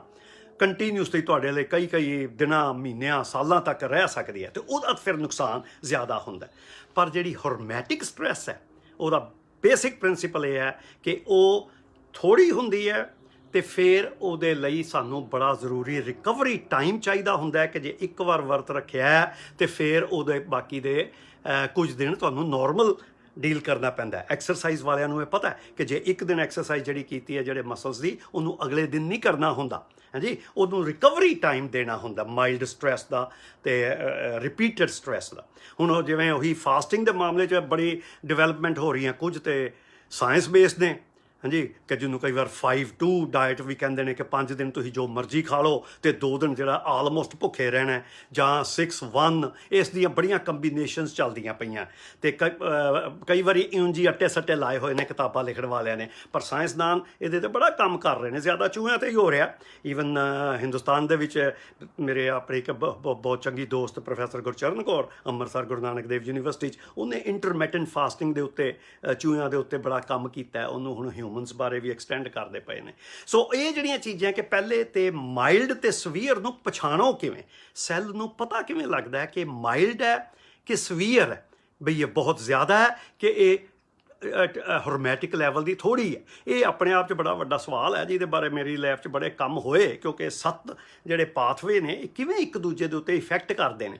ਕੰਟੀਨਿਊਸਲੀ ਤੁਹਾਡੇ ਲਈ ਕਈ ਦਿਨਾਂ, ਮਹੀਨਿਆਂ, ਸਾਲਾਂ ਤੱਕ ਰਹਿ ਸਕਦੀ ਹੈ, ਅਤੇ ਉਹਦਾ ਫਿਰ ਨੁਕਸਾਨ ਜ਼ਿਆਦਾ ਹੁੰਦਾ। ਪਰ ਜਿਹੜੀ ਹੌਰਮੈਟਿਕ ਸਟ੍ਰੈਸ ਹੈ, ਉਹਦਾ ਬੇਸਿਕ ਪ੍ਰਿੰਸੀਪਲ ਇਹ ਹੈ ਕਿ ਉਹ ਥੋੜ੍ਹੀ ਹੁੰਦੀ ਹੈ, ਅਤੇ ਫਿਰ ਉਹਦੇ ਲਈ ਸਾਨੂੰ ਬੜਾ ਜ਼ਰੂਰੀ ਰਿਕਵਰੀ ਟਾਈਮ ਚਾਹੀਦਾ ਹੁੰਦਾ ਹੈ, ਕਿ ਜੇ ਇੱਕ ਵਾਰ ਵਰਤ ਰੱਖਿਆ ਅਤੇ ਫਿਰ ਉਹਦੇ ਬਾਕੀ ਦੇ ਕੁਝ ਦਿਨ ਤੁਹਾਨੂੰ ਨੋਰਮਲ ਡੀਲ ਕਰਨਾ ਪੈਂਦਾ। ਐਕਸਰਸਾਈਜ਼ ਵਾਲਿਆਂ ਨੂੰ ਇਹ ਪਤਾ ਕਿ ਜੇ ਇੱਕ ਦਿਨ ਐਕਸਰਸਾਈਜ਼ ਜਿਹੜੀ ਕੀਤੀ ਹੈ ਜਿਹੜੇ ਮਸਲਸ ਦੀ, ਉਹਨੂੰ ਅਗਲੇ ਦਿਨ ਨਹੀਂ ਕਰਨਾ ਹੁੰਦਾ, ਹਾਂਜੀ, ਉਹਨੂੰ ਰਿਕਵਰੀ ਟਾਈਮ ਦੇਣਾ ਹੁੰਦਾ ਮਾਈਲਡ ਸਟ੍ਰੈਸ ਦਾ ਅਤੇ ਰਿਪੀਟਡ ਸਟ੍ਰੈਸ ਦਾ। ਹੁਣ ਉਹ ਜਿਵੇਂ ਉਹੀ ਫਾਸਟਿੰਗ ਦੇ ਮਾਮਲੇ 'ਚ ਬੜੀ ਡਿਵੈਲਪਮੈਂਟ ਹੋ ਰਹੀਆਂ, ਕੁਝ ਤਾਂ ਸਾਇੰਸ ਬੇਸਡ ਨੇ, ਹਾਂਜੀ, ਕਿ ਜਿਹਨੂੰ ਕਈ ਵਾਰ 5-2 ਡਾਇਟ ਵੀ ਕਹਿੰਦੇ ਨੇ, ਕਿ 5 ਦਿਨ ਤੁਸੀਂ ਜੋ ਮਰਜ਼ੀ ਖਾ ਲਓ ਅਤੇ 2 ਦਿਨ ਜਿਹੜਾ ਆਲਮੋਸਟ ਭੁੱਖੇ ਰਹਿਣਾ, ਜਾਂ 6-1, ਇਸ ਦੀਆਂ ਬੜੀਆਂ ਕੰਬੀਨੇਸ਼ਨਸ ਚੱਲਦੀਆਂ ਪਈਆਂ, ਅਤੇ ਕਈ ਵਾਰੀ ਉਂਝ ਹੀ ਅੱਟੇ ਸੱਟੇ ਲਾਏ ਹੋਏ ਨੇ ਕਿਤਾਬਾਂ ਲਿਖਣ ਵਾਲਿਆਂ ਨੇ, ਪਰ ਸਾਇੰਸਦਾਨ ਇਹਦੇ 'ਤੇ ਬੜਾ ਕੰਮ ਕਰ ਰਹੇ ਨੇ। ਜ਼ਿਆਦਾ ਚੂਹਿਆਂ 'ਤੇ ਹੀ ਹੋ ਰਿਹਾ। ਈਵਨ ਹਿੰਦੁਸਤਾਨ ਦੇ ਵਿੱਚ ਮੇਰੇ ਆਪਣੇ ਇੱਕ ਬਹੁਤ ਚੰਗੀ ਦੋਸਤ ਪ੍ਰੋਫੈਸਰ ਗੁਰਚਰਨ ਕੌਰ, ਅੰਮ੍ਰਿਤਸਰ ਗੁਰੂ ਨਾਨਕ ਦੇਵ ਯੂਨੀਵਰਸਿਟੀ 'ਚ, ਉਹਨੇ ਇੰਟਰਮਿਟੈਂਟ ਫਾਸਟਿੰਗ ਦੇ ਉੱਤੇ, ਚੂਹਿਆਂ ਦੇ ਉੱਤੇ ਬੜਾ ਕੰਮ ਕੀਤਾ। ਉਹਨੂੰ ਹੁਣ ਹਿਊਮਨਸ ਬਾਰੇ ਵੀ ਐਕਸਟੈਂਡ ਕਰਦੇ ਪਏ ਨੇ। ਸੋ ਇਹ ਜਿਹੜੀਆਂ ਚੀਜ਼ਾਂ ਕਿ ਪਹਿਲੇ ਤੇ ਮਾਈਲਡ ਅਤੇ ਸਵੀਅਰ ਨੂੰ ਪਛਾਣੋ ਕਿਵੇਂ, ਸੈੱਲ ਨੂੰ ਪਤਾ ਕਿਵੇਂ ਲੱਗਦਾ ਹੈ ਕਿ ਮਾਈਲਡ ਹੈ ਕਿ ਸਵੀਅਰ ਹੈ, ਬਈ ਇਹ ਬਹੁਤ ਜ਼ਿਆਦਾ ਹੈ ਕਿ ਇਹ ਹੌਰਮੈਟਿਕ ਲੈਵਲ ਦੀ ਥੋੜ੍ਹੀ ਹੈ। ਇਹ ਆਪਣੇ ਆਪ 'ਚ ਬੜਾ ਵੱਡਾ ਸਵਾਲ ਹੈ, ਜਿਹਦੇ ਬਾਰੇ ਮੇਰੀ ਲੈਬ 'ਚ ਬੜੇ ਕੰਮ ਹੋਏ, ਕਿਉਂਕਿ 7 ਜਿਹੜੇ ਪਾਥਵੇ ਨੇ ਇਹ ਕਿਵੇਂ ਇੱਕ ਦੂਜੇ ਦੇ ਉੱਤੇ ਇਫੈਕਟ ਕਰਦੇ ਨੇ।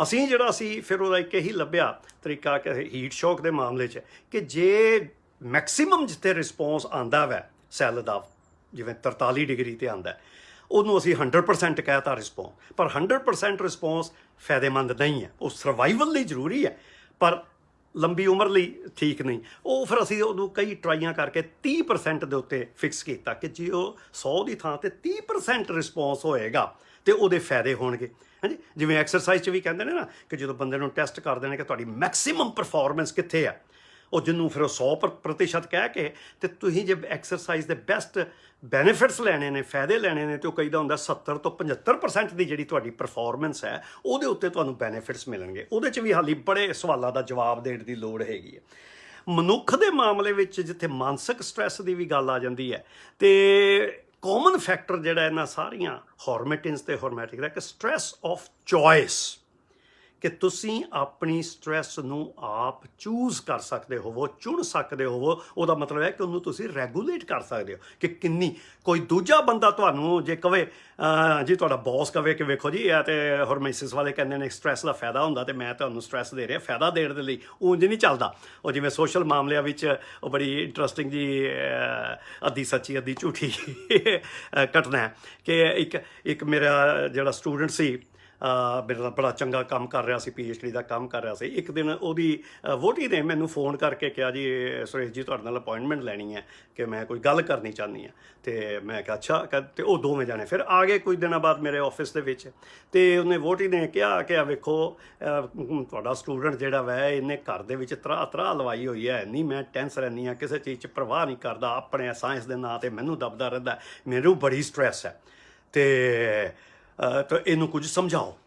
ਅਸੀਂ ਫਿਰ ਉਹਦਾ ਇੱਕ ਇਹੀ ਲੱਭਿਆ ਤਰੀਕਾ ਕਿ ਹੀਟ ਸ਼ੌਕ ਦੇ ਮਾਮਲੇ 'ਚ, ਕਿ ਜੇ ਮੈਕਸੀਮਮ ਜਿੱਥੇ ਰਿਸਪੌਂਸ ਆਉਂਦਾ ਵੈ ਸੈੱਲ ਦਾ, ਜਿਵੇਂ 43 ਡਿਗਰੀ 'ਤੇ ਆਉਂਦਾ, ਉਹਨੂੰ ਅਸੀਂ 100% ਕਹਿਤਾ ਰਿਸਪੌਂਸ, ਪਰ 100% ਰਿਸਪੌਂਸ ਫਾਇਦੇਮੰਦ ਨਹੀਂ ਹੈ। ਉਹ ਸਰਵਾਈਵਲ ਲਈ ਜ਼ਰੂਰੀ ਹੈ, ਪਰ ਲੰਬੀ ਉਮਰ ਲਈ ਠੀਕ ਨਹੀਂ। ਉਹ ਫਿਰ ਅਸੀਂ ਉਹਨੂੰ ਕਈ ਟਰਾਈਆਂ ਕਰਕੇ 30% ਦੇ ਉੱਤੇ ਫਿਕਸ ਕੀਤਾ, ਕਿ ਜੇ ਉਹ 100 ਦੀ ਥਾਂ 'ਤੇ 30% ਰਿਸਪੌਂਸ ਹੋਏਗਾ ਤੇ ਉਹਦੇ ਫਾਇਦੇ ਹੋਣਗੇ। ਹਾਂਜੀ, ਜਿਵੇਂ ਐਕਸਰਸਾਈਜ਼ 'ਚ ਵੀ ਕਹਿੰਦੇ ਨੇ ਨਾ ਕਿ ਜਦੋਂ ਬੰਦੇ ਨੂੰ ਟੈਸਟ ਕਰਦੇ ਨੇ ਕਿ ਤੁਹਾਡੀ ਮੈਕਸਿਮਮ ਪਰਫੋਰਮੈਂਸ ਕਿੱਥੇ ਆ, ਉਹ ਜਿਹਨੂੰ ਫਿਰ ਉਹ 100% ਕਹਿ ਕੇ, ਤੇ ਤੁਸੀਂ ਜੇ ਐਕਸਰਸਾਈਜ਼ ਦੇ ਬੈਸਟ ਬੈਨੀਫਿਟਸ ਲੈਣੇ ਨੇ, ਫਾਇਦੇ ਲੈਣੇ ਨੇ, ਤੇ ਉਹ ਕਹੀਦਾ ਹੁੰਦਾ 70 ਤੋਂ 75% ਦੀ ਜਿਹੜੀ ਤੁਹਾਡੀ ਪਰਫੋਰਮੈਂਸ ਹੈ ਉਹਦੇ ਉੱਤੇ ਤੁਹਾਨੂੰ ਬੈਨੀਫਿਟਸ ਮਿਲਣਗੇ। ਉਹਦੇ 'ਚ ਵੀ ਹਾਲੀ ਬੜੇ ਸਵਾਲਾਂ ਦਾ ਜਵਾਬ ਦੇਣ ਦੀ ਲੋੜ ਹੈਗੀ ਹੈ। ਮਨੁੱਖ ਦੇ ਮਾਮਲੇ ਵਿੱਚ ਜਿੱਥੇ ਮਾਨਸਿਕ ਸਟ੍ਰੈਸ ਦੀ ਵੀ ਗੱਲ ਆ ਜਾਂਦੀ ਹੈ, ਤੇ ਕਾਮਨ ਫੈਕਟਰ ਜਿਹੜਾ ਇਹਨਾਂ ਸਾਰੀਆਂ ਹੌਰਮੇਟਿਨਸ ਤੇ ਹੌਰਮੈਟਿਕ ਦਾ ਕਿ ਸਟ੍ਰੈਸ ਆਫ ਚੋਇਸ, ਕਿ ਤੁਸੀਂ ਆਪਣੀ ਸਟ੍ਰੈਸ ਨੂੰ ਆਪ ਚੂਜ਼ ਕਰ ਸਕਦੇ ਹੋਵੋ, ਚੁਣ ਸਕਦੇ ਹੋਵੋ। ਉਹਦਾ ਮਤਲਬ ਹੈ ਕਿ ਉਹਨੂੰ ਤੁਸੀਂ ਰੈਗੂਲੇਟ ਕਰ ਸਕਦੇ ਹੋ ਕਿ ਕਿੰਨੀ। ਕੋਈ ਦੂਜਾ ਬੰਦਾ ਤੁਹਾਨੂੰ ਜੇ ਕਵੇ, ਜੀ ਤੁਹਾਡਾ ਬੌਸ ਕਵੇ ਕਿ ਵੇਖੋ ਜੀ ਇਹ ਤੇ ਹੌਰਮੇਸਿਸ ਵਾਲੇ ਕਹਿੰਦੇ ਨੇ ਸਟ੍ਰੈਸ ਦਾ ਫਾਇਦਾ ਹੁੰਦਾ ਤੇ ਮੈਂ ਤੁਹਾਨੂੰ ਸਟ੍ਰੈਸ ਦੇ ਰਿਹਾ, ਫਾਇਦਾ ਦੇਣ ਦੇ ਲਈ ਉਂਝ ਨਹੀਂ ਚੱਲਦਾ। ਉਹ ਜਿਵੇਂ ਸੋਸ਼ਲ ਮਾਮਲਿਆਂ ਵਿੱਚ ਉਹ ਬੜੀ ਇੰਟਰਸਟਿੰਗ ਜੀ ਅੱਧੀ ਸੱਚੀ ਅੱਧੀ ਝੂਠੀ ਘਟਨਾ ਹੈ ਕਿ ਇੱਕ ਮੇਰਾ ਜਿਹੜਾ ਸਟੂਡੈਂਟ ਸੀ, ਮੇਰੇ ਨਾਲ ਬੜਾ ਚੰਗਾ ਕੰਮ ਕਰ ਰਿਹਾ ਸੀ, PhD ਦਾ ਕੰਮ ਕਰ ਰਿਹਾ ਸੀ। ਇੱਕ ਦਿਨ ਉਹਦੀ ਵਹੁਟੀ ਨੇ ਮੈਨੂੰ ਫੋਨ ਕਰਕੇ ਕਿਹਾ, ਜੀ ਸੁਰੇਸ਼ ਜੀ ਤੁਹਾਡੇ ਨਾਲ ਅਪਾਇੰਟਮੈਂਟ ਲੈਣੀ ਹੈ ਕਿ ਮੈਂ ਕੋਈ ਗੱਲ ਕਰਨੀ ਚਾਹੁੰਦੀ ਹਾਂ। ਤੇ ਮੈਂ ਕਿਹਾ ਅੱਛਾ। ਤੇ ਉਹ ਦੋਵੇਂ ਜਾਣੇ ਫਿਰ ਆ ਗਏ ਕੁਝ ਦਿਨਾਂ ਬਾਅਦ ਮੇਰੇ ਆਫਿਸ ਦੇ ਵਿੱਚ। ਤੇ ਉਹਨੇ ਵਹੁਟੀ ਨੇ ਕਿਹਾ ਕਿ ਵੇਖੋ ਤੁਹਾਡਾ ਸਟੂਡੈਂਟ ਜਿਹੜਾ ਵੈ ਇਹਨੇ ਘਰ ਦੇ ਵਿੱਚ ਤਰਾਹ ਲਵਾਈ ਹੋਈ ਹੈ, ਨਹੀਂ ਮੈਂ ਟੈਂਸ ਰਹਿੰਦੀ ਹਾਂ, ਕਿਸੇ ਚੀਜ਼ 'ਚ ਪਰਵਾਹ ਨਹੀਂ ਕਰਦਾ, ਆਪਣੇ ਸਾਇੰਸ ਦੇ ਨਾਂ 'ਤੇ ਮੈਨੂੰ ਦਬਦਾ ਰਹਿੰਦਾ, ਮੈਨੂੰ ਬੜੀ ਸਟ੍ਰੈਸ ਹੈ ਤੇ ਇਹਨੂੰ ਕੁਝ ਸਮਝਾਓ।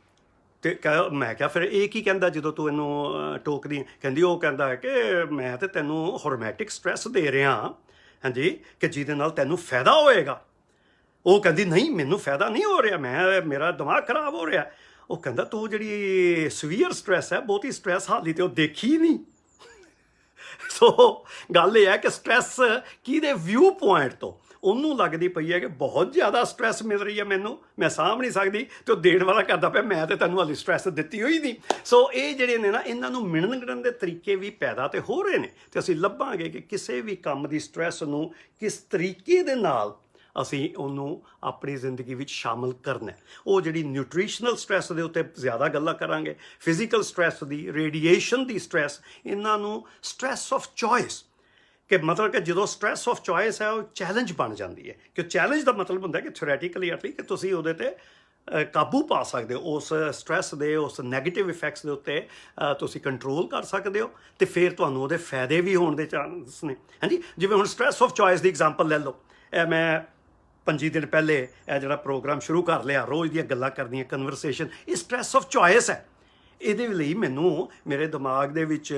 ਤੇ ਮੈਂ ਕਿਹਾ ਫਿਰ ਇਹ ਕੀ ਕਹਿੰਦਾ ਜਦੋਂ ਤੂੰ ਇਹਨੂੰ ਟੋਕਦੀ? ਕਹਿੰਦੀ ਉਹ ਕਹਿੰਦਾ ਹੈ ਕਿ ਮੈਂ ਤਾਂ ਤੈਨੂੰ ਹੌਰਮੈਟਿਕ ਸਟ੍ਰੈਸ ਦੇ ਰਿਹਾ, ਹਾਂਜੀ, ਕਿ ਜਿਹਦੇ ਨਾਲ ਤੈਨੂੰ ਫਾਇਦਾ ਹੋਏਗਾ। ਉਹ ਕਹਿੰਦੀ ਨਹੀਂ ਮੈਨੂੰ ਫਾਇਦਾ ਨਹੀਂ ਹੋ ਰਿਹਾ, ਮੇਰਾ ਦਿਮਾਗ ਖਰਾਬ ਹੋ ਰਿਹਾ। ਉਹ ਕਹਿੰਦਾ ਤੂੰ ਜਿਹੜੀ ਸਵੀਅਰ ਸਟ੍ਰੈਸ ਹੈ, ਬਹੁਤੀ ਸਟ੍ਰੈਸ ਹਾਲੀ ਤੇ ਉਹ ਦੇਖੀ ਨਹੀਂ। ਸੋ ਗੱਲ ਇਹ ਹੈ ਕਿ ਸਟ੍ਰੈਸ ਕਿਹਦੇ ਵਿਊ ਪੁਆਇੰਟ ਤੋਂ ਉਹਨੂੰ ਲੱਗਦੀ ਪਈ ਹੈ ਕਿ ਬਹੁਤ ਜ਼ਿਆਦਾ ਸਟ੍ਰੈਸ ਮਿਲ ਰਹੀ ਹੈ ਮੈਨੂੰ, ਮੈਂ ਸਾਂਭ ਨਹੀਂ ਸਕਦੀ, ਤੇ ਉਹ ਦੇਣ ਵਾਲਾ ਕਰਦਾ ਪਿਆ ਮੈਂ ਤੇ ਤੈਨੂੰ ਹਾਲੇ ਸਟ੍ਰੈਸ ਦਿੱਤੀ ਹੋਈ ਨਹੀਂ। ਸੋ ਇਹ ਜਿਹੜੇ ਨੇ ਨਾ, ਇਹਨਾਂ ਨੂੰ ਮਿਲਣ ਦੇ ਤਰੀਕੇ ਵੀ ਪੈਦਾ ਤੇ ਹੋ ਰਹੇ ਨੇ, ਤੇ ਅਸੀਂ ਲੱਭਾਂਗੇ ਕਿ ਕਿਸੇ ਵੀ ਕੰਮ ਦੀ ਸਟ੍ਰੈਸ ਨੂੰ ਕਿਸ ਤਰੀਕੇ ਦੇ ਨਾਲ ਅਸੀਂ ਉਹਨੂੰ ਆਪਣੀ ਜ਼ਿੰਦਗੀ ਵਿੱਚ ਸ਼ਾਮਲ ਕਰਨਾ। ਉਹ ਜਿਹੜੀ ਨਿਊਟ੍ਰੀਸ਼ਨਲ ਸਟ੍ਰੈਸ ਦੇ ਉੱਤੇ ਜ਼ਿਆਦਾ ਗੱਲਾਂ ਕਰਾਂਗੇ, ਫਿਜ਼ੀਕਲ ਸਟ੍ਰੈਸ ਦੀ, ਰੇਡੀਏਸ਼ਨ ਦੀ ਸਟ੍ਰੈਸ, ਇਹਨਾਂ ਨੂੰ ਸਟ੍ਰੈਸ ਆਫ ਚੋਇਸ, ਕਿ ਮਤਲਬ ਕਿ ਜਦੋਂ ਸਟ੍ਰੈਸ ਆਫ ਚੋਇਸ ਹੈ ਉਹ ਚੈਲੰਜ ਬਣ ਜਾਂਦੀ ਹੈ। ਕਿ ਚੈਲੰਜ ਦਾ ਮਤਲਬ ਹੁੰਦਾ ਕਿ ਥਿਓਰੈਟੀਕਲੀ ਐਟਲੀ ਕਿ ਤੁਸੀਂ ਉਹਦੇ 'ਤੇ ਕਾਬੂ ਪਾ ਸਕਦੇ ਹੋ, ਉਸ ਸਟ੍ਰੈਸ ਦੇ, ਉਸ ਨੈਗੇਟਿਵ ਇਫੈਕਟਸ ਦੇ ਉੱਤੇ ਤੁਸੀਂ ਕੰਟਰੋਲ ਕਰ ਸਕਦੇ ਹੋ, ਤੇ ਫਿਰ ਤੁਹਾਨੂੰ ਉਹਦੇ ਫਾਇਦੇ ਵੀ ਹੋਣ ਦੇ ਚਾਂਸ ਨੇ। ਹਾਂਜੀ, ਜਿਵੇਂ ਹੁਣ stress of choice the example ਲੈ ਲਓ। ਇਹ ਮੈਂ 25 ਦਿਨ ਪਹਿਲੇ ਇਹ ਜਿਹੜਾ ਪ੍ਰੋਗਰਾਮ ਸ਼ੁਰੂ ਕਰ ਲਿਆ, ਰੋਜ਼ ਦੀਆਂ ਗੱਲਾਂ ਕਰਨੀਆਂ, ਕਨਵਰਸੇਸ਼ਨ, ਇਹ ਸਟ੍ਰੈਸ ਆਫ ਚੋਇਸ ਹੈ। ਇਹਦੇ ਲਈ ਮੈਨੂੰ ਮੇਰੇ ਦਿਮਾਗ ਦੇ ਵਿੱਚ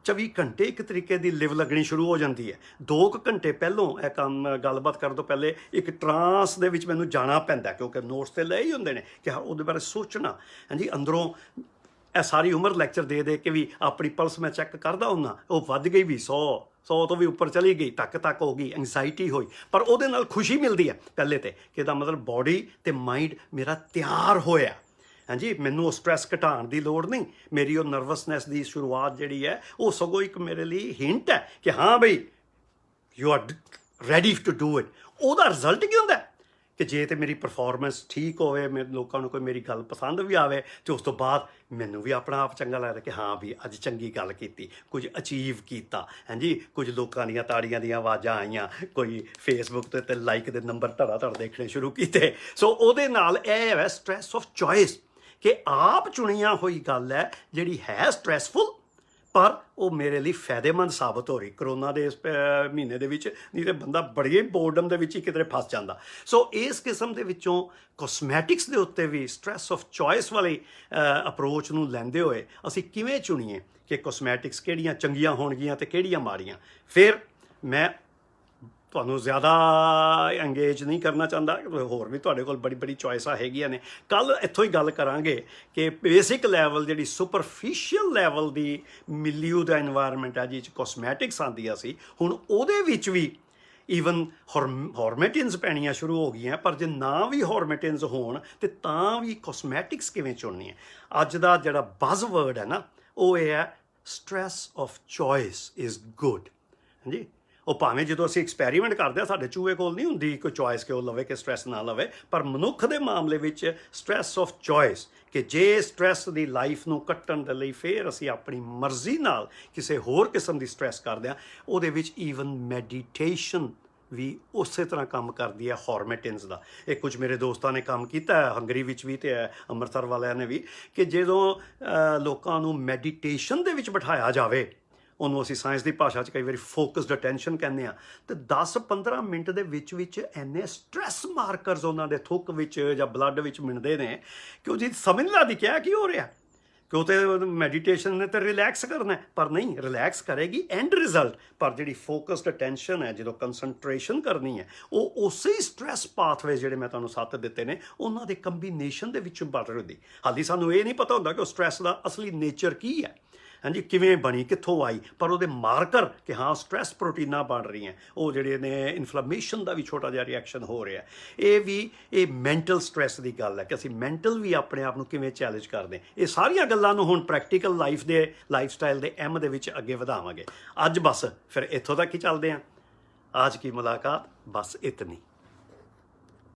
24 ਘੰਟੇ ਇੱਕ ਤਰੀਕੇ ਦੀ ਲਿਵ ਲੱਗਣੀ ਸ਼ੁਰੂ ਹੋ ਜਾਂਦੀ ਹੈ। 2 ਘੰਟੇ ਪਹਿਲੋਂ ਇਹ ਕੰਮ ਗੱਲਬਾਤ ਕਰਨ ਤੋਂ ਪਹਿਲੇ ਇੱਕ ਟਰਾਂਸ ਦੇ ਵਿੱਚ ਮੈਨੂੰ ਜਾਣਾ ਪੈਂਦਾ, ਕਿਉਂਕਿ ਨੋਟਸ ਤੇ ਲਏ ਹੀ ਹੁੰਦੇ ਨੇ ਕਿ ਉਹਦੇ ਬਾਰੇ ਸੋਚਣਾ। ਹਾਂਜੀ, ਅੰਦਰੋਂ ਇਹ ਸਾਰੀ ਉਮਰ ਲੈਕਚਰ ਦੇ ਕੇ ਵੀ ਆਪਣੀ ਪਲਸ ਮੈਂ ਚੈੱਕ ਕਰਦਾ ਹੁੰਦਾ, ਉਹ ਵੱਧ ਗਈ ਵੀ 100 ਤੋਂ ਵੀ ਉੱਪਰ ਚਲੀ ਗਈ, ਤੱਕ ਹੋ ਗਈ, ਐਂਗਜ਼ਾਈਟੀ ਹੋਈ, ਪਰ ਉਹਦੇ ਨਾਲ ਖੁਸ਼ੀ ਮਿਲਦੀ ਹੈ ਪਹਿਲੇ ਤੇ, ਕਿ ਇਹਦਾ ਮਤਲਬ ਬੋਡੀ ਤੇ ਮਾਈਂਡ ਮੇਰਾ ਤਿਆਰ ਹੋਇਆ। ਹਾਂਜੀ, ਮੈਨੂੰ ਉਹ ਸਟ੍ਰੈਸ ਘਟਾਉਣ ਦੀ ਲੋੜ ਨਹੀਂ, ਮੇਰੀ ਉਹ ਨਰਵਸਨੈਸ ਦੀ ਸ਼ੁਰੂਆਤ ਜਿਹੜੀ ਹੈ ਉਹ ਸਗੋਂ ਇੱਕ ਮੇਰੇ ਲਈ ਹਿੰਟ ਹੈ ਕਿ ਹਾਂ ਬਈ you are ready to do it. ਉਹਦਾ ਰਿਜ਼ਲਟ ਕੀ ਹੁੰਦਾ ਕਿ ਜੇ ਤੇ ਮੇਰੀ ਪਰਫੋਰਮੈਂਸ ਠੀਕ ਹੋਵੇ, ਲੋਕਾਂ ਨੂੰ ਕੋਈ ਮੇਰੀ ਗੱਲ ਪਸੰਦ ਵੀ ਆਵੇ, ਤੇ ਉਸ ਤੋਂ ਬਾਅਦ ਮੈਨੂੰ ਵੀ ਆਪਣਾ ਆਪ ਚੰਗਾ ਲੱਗਦਾ ਕਿ ਹਾਂ ਵੀ ਅੱਜ ਚੰਗੀ ਗੱਲ ਕੀਤੀ, ਕੁਝ ਅਚੀਵ ਕੀਤਾ। ਹਾਂਜੀ, ਕੁਝ ਲੋਕਾਂ ਦੀਆਂ ਤਾੜੀਆਂ ਦੀਆਂ ਆਵਾਜ਼ਾਂ ਆਈਆਂ, ਕੋਈ ਫੇਸਬੁੱਕ ਤੇ ਲਾਈਕ ਦੇ ਨੰਬਰ ਧੜਾ ਦੇਖਣੇ ਸ਼ੁਰੂ ਕੀਤੇ। ਸੋ ਉਹਦੇ ਨਾਲ ਇਹ ਹੈ ਸਟ੍ਰੈਸ ਆਫ ਚੋਇਸ, ਕਿ ਆਪ ਚੁਣੀਆਂ ਹੋਈ ਗੱਲ ਹੈ ਜਿਹੜੀ ਹੈ ਸਟ੍ਰੈਸਫੁਲ, ਪਰ ਉਹ ਮੇਰੇ ਲਈ ਫਾਇਦੇਮੰਦ ਸਾਬਤ ਹੋ ਰਹੀ। ਕਰੋਨਾ ਦੇ ਇਸ ਮਹੀਨੇ ਦੇ ਵਿੱਚ ਨਹੀਂ ਤੇ ਬੰਦਾ ਬੜੀ ਬੋਰਡਮ ਦੇ ਵਿੱਚ ਹੀ ਕਿਧਰੇ ਫਸ ਜਾਂਦਾ। ਸੋ ਇਸ ਕਿਸਮ ਦੇ ਵਿੱਚੋਂ ਕੋਸਮੈਟਿਕਸ ਦੇ ਉੱਤੇ ਵੀ ਸਟ੍ਰੈਸ ਆਫ ਚੋਇਸ ਵਾਲੀ ਅਪਰੋਚ ਨੂੰ ਲੈਂਦੇ ਹੋਏ ਅਸੀਂ ਕਿਵੇਂ ਚੁਣੀਏ ਕਿ ਕੋਸਮੈਟਿਕਸ ਕਿਹੜੀਆਂ ਚੰਗੀਆਂ ਹੋਣਗੀਆਂ ਤੇ ਕਿਹੜੀਆਂ ਮਾੜੀਆਂ। ਫਿਰ ਮੈਂ ਤੁਹਾਨੂੰ ਜ਼ਿਆਦਾ ਐਂਗੇਜ ਨਹੀਂ ਕਰਨਾ ਚਾਹੁੰਦਾ, ਹੋਰ ਵੀ ਤੁਹਾਡੇ ਕੋਲ ਬੜੀ ਚੋਇਸਾਂ ਹੈਗੀਆਂ ਨੇ। ਕੱਲ੍ਹ ਇੱਥੋਂ ਹੀ ਗੱਲ ਕਰਾਂਗੇ ਕਿ ਬੇਸਿਕ ਲੈਵਲ, ਜਿਹੜੀ ਸੁਪਰਫਿਸ਼ੀਅਲ ਲੈਵਲ ਦੀ ਮਿਲੀਓ ਦਾ ਇਨਵਾਇਰਮੈਂਟ ਹੈ ਜਿਹ 'ਚ ਕੋਸਮੈਟਿਕਸ ਆਉਂਦੀਆਂ ਸੀ, ਹੁਣ ਉਹਦੇ ਵਿੱਚ ਵੀ ਈਵਨ ਹੌਰਮੇਟਿਨਸ ਪੈਣੀਆਂ ਸ਼ੁਰੂ ਹੋ ਗਈਆਂ। ਪਰ ਜੇ ਨਾ ਵੀ ਹੌਰਮੇਟਿਨਸ ਹੋਣ ਤੇ ਤਾਂ ਵੀ ਕੋਸਮੈਟਿਕਸ ਕਿਵੇਂ ਚੁਣਨੀ ਹੈ? ਅੱਜ ਦਾ ਜਿਹੜਾ ਬਜ਼ ਵਰਡ ਹੈ ਨਾ, ਉਹ ਇਹ ਹੈ stress of choice is good. ਹਾਂਜੀ, ਉਹ ਭਾਵੇਂ ਜਦੋਂ ਅਸੀਂ ਐਕਸਪੈਰੀਮੈਂਟ ਕਰਦੇ ਹਾਂ ਸਾਡੇ ਚੂਹੇ ਕੋਲ ਨਹੀਂ ਹੁੰਦੀ ਕੋਈ ਚੋਇਸ ਕਿ ਉਹ ਲਵੇ ਕਿ ਸਟ੍ਰੈਸ ਨਾ ਲਵੇ, ਪਰ ਮਨੁੱਖ ਦੇ ਮਾਮਲੇ ਵਿੱਚ ਸਟ੍ਰੈਸ ਆਫ ਚੋਇਸ, ਕਿ ਜੇ ਸਟ੍ਰੈਸ ਦੀ ਲਾਈਫ ਨੂੰ ਕੱਟਣ ਦੇ ਲਈ ਫਿਰ ਅਸੀਂ ਆਪਣੀ ਮਰਜ਼ੀ ਨਾਲ ਕਿਸੇ ਹੋਰ ਕਿਸਮ ਦੀ ਸਟ੍ਰੈਸ ਕਰਦੇ ਹਾਂ, ਉਹਦੇ ਵਿੱਚ ਈਵਨ ਮੈਡੀਟੇਸ਼ਨ ਵੀ ਉਸੇ ਤਰ੍ਹਾਂ ਕੰਮ ਕਰਦੀ ਹੈ ਹੌਰਮੇਟਿਨਸ ਦਾ। ਇਹ ਕੁਝ ਮੇਰੇ ਦੋਸਤਾਂ ਨੇ ਕੰਮ ਕੀਤਾ ਹੈ ਹੰਗਰੀ ਵਿੱਚ ਵੀ ਤੇ ਅੰਮ੍ਰਿਤਸਰ ਵਾਲਿਆਂ ਨੇ ਵੀ, ਕਿ ਜਦੋਂ ਲੋਕਾਂ ਨੂੰ ਮੈਡੀਟੇਸ਼ਨ ਦੇ ਵਿੱਚ ਬਿਠਾਇਆ ਜਾਵੇ, ਉਹਨੂੰ ਅਸੀਂ ਸਾਇੰਸ ਦੀ ਭਾਸ਼ਾ 'ਚ ਕਈ ਵਾਰੀ ਫੋਕਸਡ ਅਟੈਂਸ਼ਨ ਕਹਿੰਦੇ ਆ, ਤੇ 10-15 ਮਿੰਟ ਦੇ ਵਿੱਚ ਇੰਨੇ ਸਟ੍ਰੈਸ ਮਾਰਕਰਸ ਉਹਨਾਂ ਦੇ ਥੁੱਕ ਵਿੱਚ ਜਾਂ ਬਲੱਡ ਵਿੱਚ ਮਿਲਦੇ ਨੇ ਕਿ ਉਹ ਜੀ ਸਮਝ ਨਹੀਂ ਲੱਗਦੀ ਕਿਆ ਕੀ ਹੋ ਰਿਹਾ, ਕਿ ਉਹ ਤੇ ਮੈਡੀਟੇਸ਼ਨ ਨੇ ਤਾਂ ਰਿਲੈਕਸ ਕਰਨਾ ਹੈ, ਪਰ ਨਹੀਂ, ਰਿਲੈਕਸ ਕਰੇਗੀ ਐਂਡ ਰਿਜ਼ਲਟ, ਪਰ ਜਿਹੜੀ ਫੋਕਸਡ ਅਟੈਂਸ਼ਨ ਹੈ, ਜਦੋਂ ਕੰਸਨਟ੍ਰੇਸ਼ਨ ਕਰਨੀ ਹੈ, ਉਹ ਉਸੇ ਸਟ੍ਰੈਸ ਪਾਥਵੇ ਜਿਹੜੇ ਮੈਂ ਤੁਹਾਨੂੰ 7 ਦਿੱਤੇ ਨੇ ਉਹਨਾਂ ਦੇ ਕੰਬੀਨੇਸ਼ਨ ਦੇ ਵਿੱਚੋਂ ਬਣ ਰਹੀ। ਹਾਲੀ ਸਾਨੂੰ ਇਹ ਨਹੀਂ ਪਤਾ ਹੁੰਦਾ ਕਿ ਉਹ ਸਟ੍ਰੈਸ ਦਾ ਅਸਲੀ ਨੇਚਰ ਕੀ ਹੈ, ਹਾਂਜੀ, ਕਿਵੇਂ ਬਣੀ, ਕਿੱਥੋਂ ਆਈ, ਪਰ ਉਹਦੇ ਮਾਰਕਰ ਕਿ ਹਾਂ ਸਟ੍ਰੈਸ ਪ੍ਰੋਟੀਨਾਂ ਬਣ ਰਹੀਆਂ, ਉਹ ਜਿਹੜੇ ਨੇ ਇਨਫਲੇਮੇਸ਼ਨ ਦਾ ਵੀ ਛੋਟਾ ਜਿਹਾ ਰਿਐਕਸ਼ਨ ਹੋ ਰਿਹਾ। ਇਹ ਮੈਂਟਲ ਸਟ੍ਰੈਸ ਦੀ ਗੱਲ ਹੈ ਕਿ ਅਸੀਂ ਮੈਂਟਲ ਵੀ ਆਪਣੇ ਆਪ ਨੂੰ ਕਿਵੇਂ ਚੈਲੰਜ ਕਰਦੇ। ਇਹ ਸਾਰੀਆਂ ਗੱਲਾਂ ਨੂੰ ਹੁਣ ਪ੍ਰੈਕਟੀਕਲ ਲਾਈਫ ਦੇ ਲਾਈਫ ਸਟਾਈਲ ਦੇ ਐਮ ਦੇ ਵਿੱਚ ਅੱਗੇ ਵਧਾਵਾਂਗੇ। ਅੱਜ ਬਸ ਫਿਰ ਇੱਥੋਂ ਤੱਕ ਹੀ ਚੱਲਦੇ ਹਾਂ। ਆਜ ਕੀ ਮੁਲਾਕਾਤ ਬਸ ਇਤਨੀ।